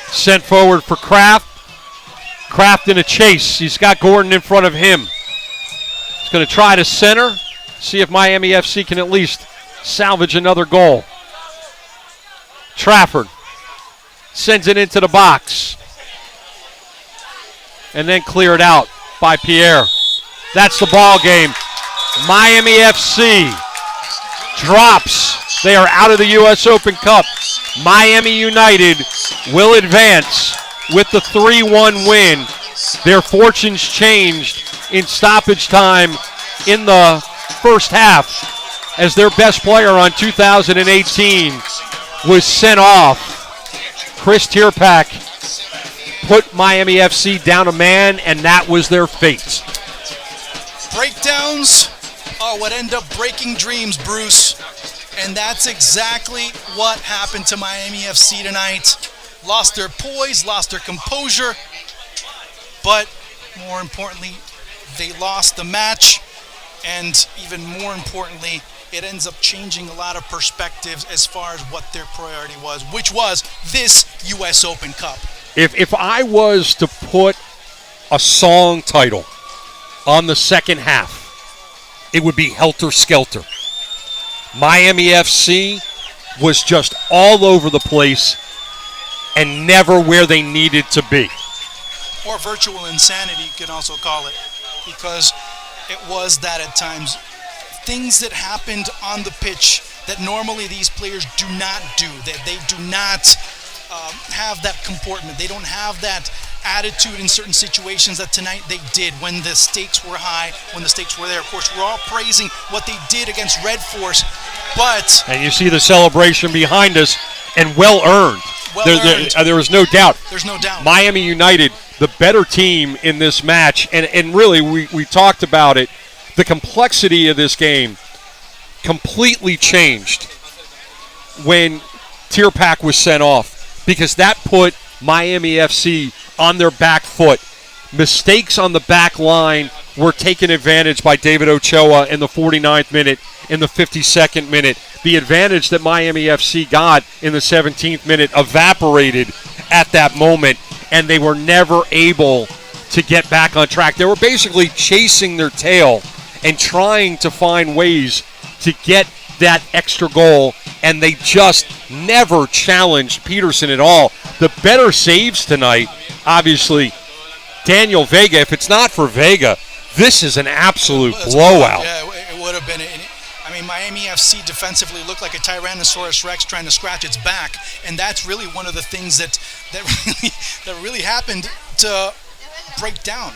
Sent forward for Kraft. Kraft in a chase. He's got Gordon in front of him. He's going to try to center. See if Miami FC can at least salvage another goal. Trafford sends it into the box. And then cleared out by Pierre. That's the ball game. Miami FC drops. They are out of the U.S. Open Cup. Miami United will advance with the 3-1 win. Their fortunes changed in stoppage time in the first half as their best player on 2018 was sent off. Chris Tierpak put Miami FC down a man, and that was their fate. Breakdowns are what end up breaking dreams, Bruce. And that's exactly what happened to Miami FC tonight. Lost their poise, lost their composure, but more importantly, they lost the match. And even more importantly, it ends up changing a lot of perspectives as far as what their priority was, which was this U.S. Open Cup. If I was to put a song title on the second half, it would be Helter Skelter. Miami FC was just all over the place and never where they needed to be. Or virtual insanity, you can also call it, because it was that at times. Things that happened on the pitch that normally these players do not do, that they do not have that comportment. They don't have that attitude in certain situations that tonight they did when the stakes were high, when the stakes were there. Of course, we're all praising what they did against Red Force, but... And you see the celebration behind us, and well-earned. There was no doubt. There's no doubt. Miami United, the better team in this match, and really, we talked about it, the complexity of this game completely changed when Tierpak was sent off, because that put Miami FC on their back foot. Mistakes on the back line were taken advantage by David Ochoa in the 49th minute, in the 52nd minute. The advantage that Miami FC got in the 17th minute evaporated at that moment, and they were never able to get back on track. They were basically chasing their tail and trying to find ways to get that extra goal, and they just never challenged Peterson at all. The better saves tonight, obviously, Daniel Vega. If it's not for Vega, this is an absolute blowout. Yeah, it would have been. I mean, Miami FC defensively looked like a Tyrannosaurus Rex trying to scratch its back, and that's really one of the things that really happened to break down.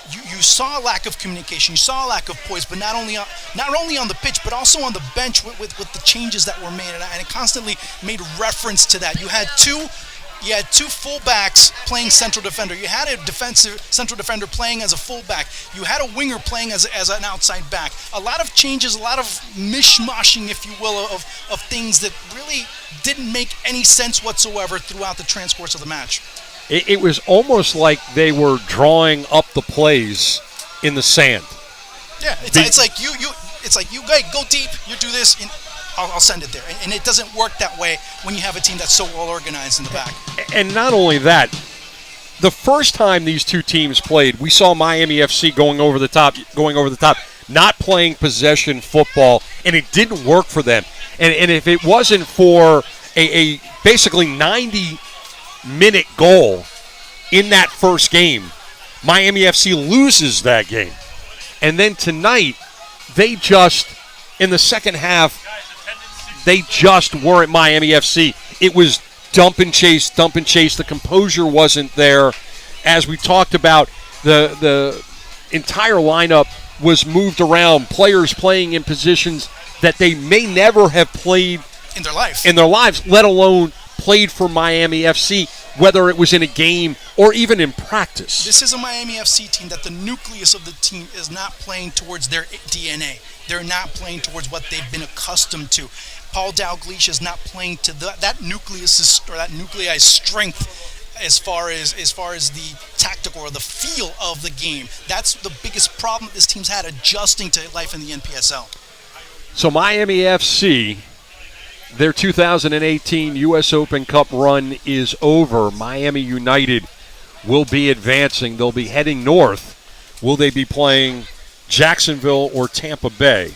You saw a lack of communication, you saw a lack of poise, but not only on the pitch, but also on the bench with the changes that were made, and it constantly made reference to that. You had two fullbacks playing central defender. You had a defensive central defender playing as a fullback. You had a winger playing as an outside back. A lot of changes, a lot of mishmashing, if you will, of things that really didn't make any sense whatsoever throughout the transcourse of the match. It was almost like they were drawing up the plays in the sand. Yeah, it's like you guys go deep, you do this, and I'll send it there. And it doesn't work that way when you have a team that's so well organized in the back. And not only that, the first time these two teams played, we saw Miami FC going over the top, not playing possession football, and it didn't work for them. And if it wasn't for a basically 90-minute goal in that first game, Miami FC loses that game. And then tonight, they just, in the second half, they just weren't Miami FC. It was dump and chase. The composure wasn't there. As we talked about, the entire lineup was moved around, players playing in positions that they may never have played in their lives, let alone played for Miami FC, whether it was in a game or even in practice. This is a Miami FC team that the nucleus of the team is not playing towards their DNA. They're not playing towards what they've been accustomed to. Paul Dalglish is not playing to that nucleus or that nuclei strength as far as the tactical or the feel of the game. That's the biggest problem this team's had, adjusting to life in the NPSL. So Miami FC, their 2018 U.S. Open Cup run is over. Miami United will be advancing. They'll be heading north. Will they be playing Jacksonville or Tampa Bay?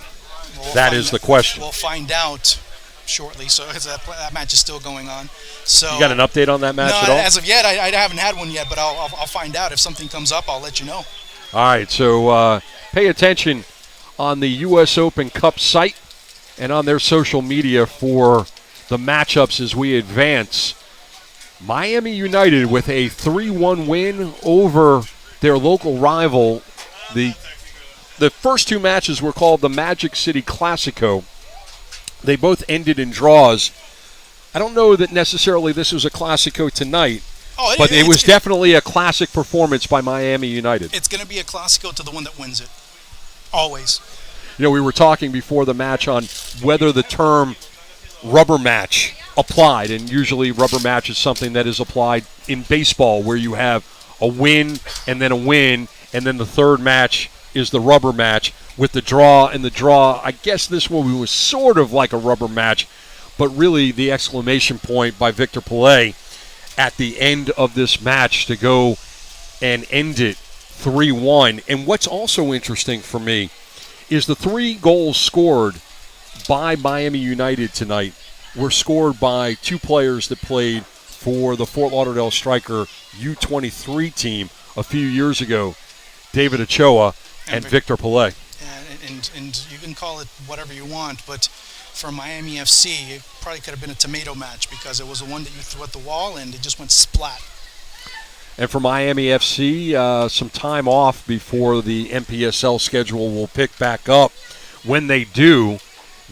That is the question. We'll find out shortly. So that match is still going on. So you got an update on that match no, at all? As of yet, I haven't had one yet, but I'll find out. If something comes up, I'll let you know. All right, so pay attention on the U.S. Open Cup site and on their social media for the matchups as we advance. Miami United with a 3-1 win over their local rival. The first two matches were called the Magic City Classico. They both ended in draws. I don't know that necessarily this was a Classico tonight, but it was definitely a classic performance by Miami United. It's going to be a Classico to the one that wins it. Always. You know, we were talking before the match on whether the term rubber match applied, and usually rubber match is something that is applied in baseball where you have a win and then a win, and then the third match is the rubber match with the draw. And the draw, I guess this one was sort of like a rubber match, but really the exclamation point by Victor Pelé at the end of this match to go and end it 3-1. And what's also interesting for me is the 3 goals scored by Miami United tonight were scored by 2 players that played for the Fort Lauderdale Striker U23 team a few years ago, David Ochoa and Victor Pelé. And you can call it whatever you want, but for Miami FC, it probably could have been a tomato match because it was the one that you threw at the wall and it just went splat. And for Miami FC, some time off before the NPSL schedule will pick back up. When they do,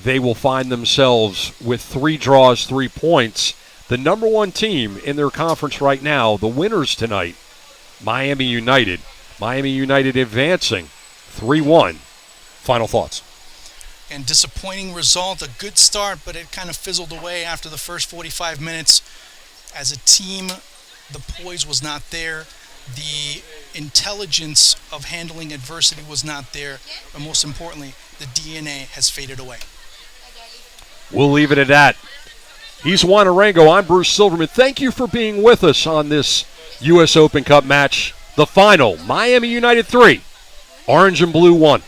they will find themselves with 3 draws, 3 points. The number 1 team in their conference right now, the winners tonight, Miami United. Miami United advancing 3-1. Final thoughts. And disappointing result, a good start, but it kind of fizzled away after the first 45 minutes. As a team, the poise was not there. The intelligence of handling adversity was not there. But most importantly, the DNA has faded away. We'll leave it at that. He's Juan Arango. I'm Bruce Silverman. Thank you for being with us on this U.S. Open Cup match. The final, Miami United 3, Orange and Blue 1.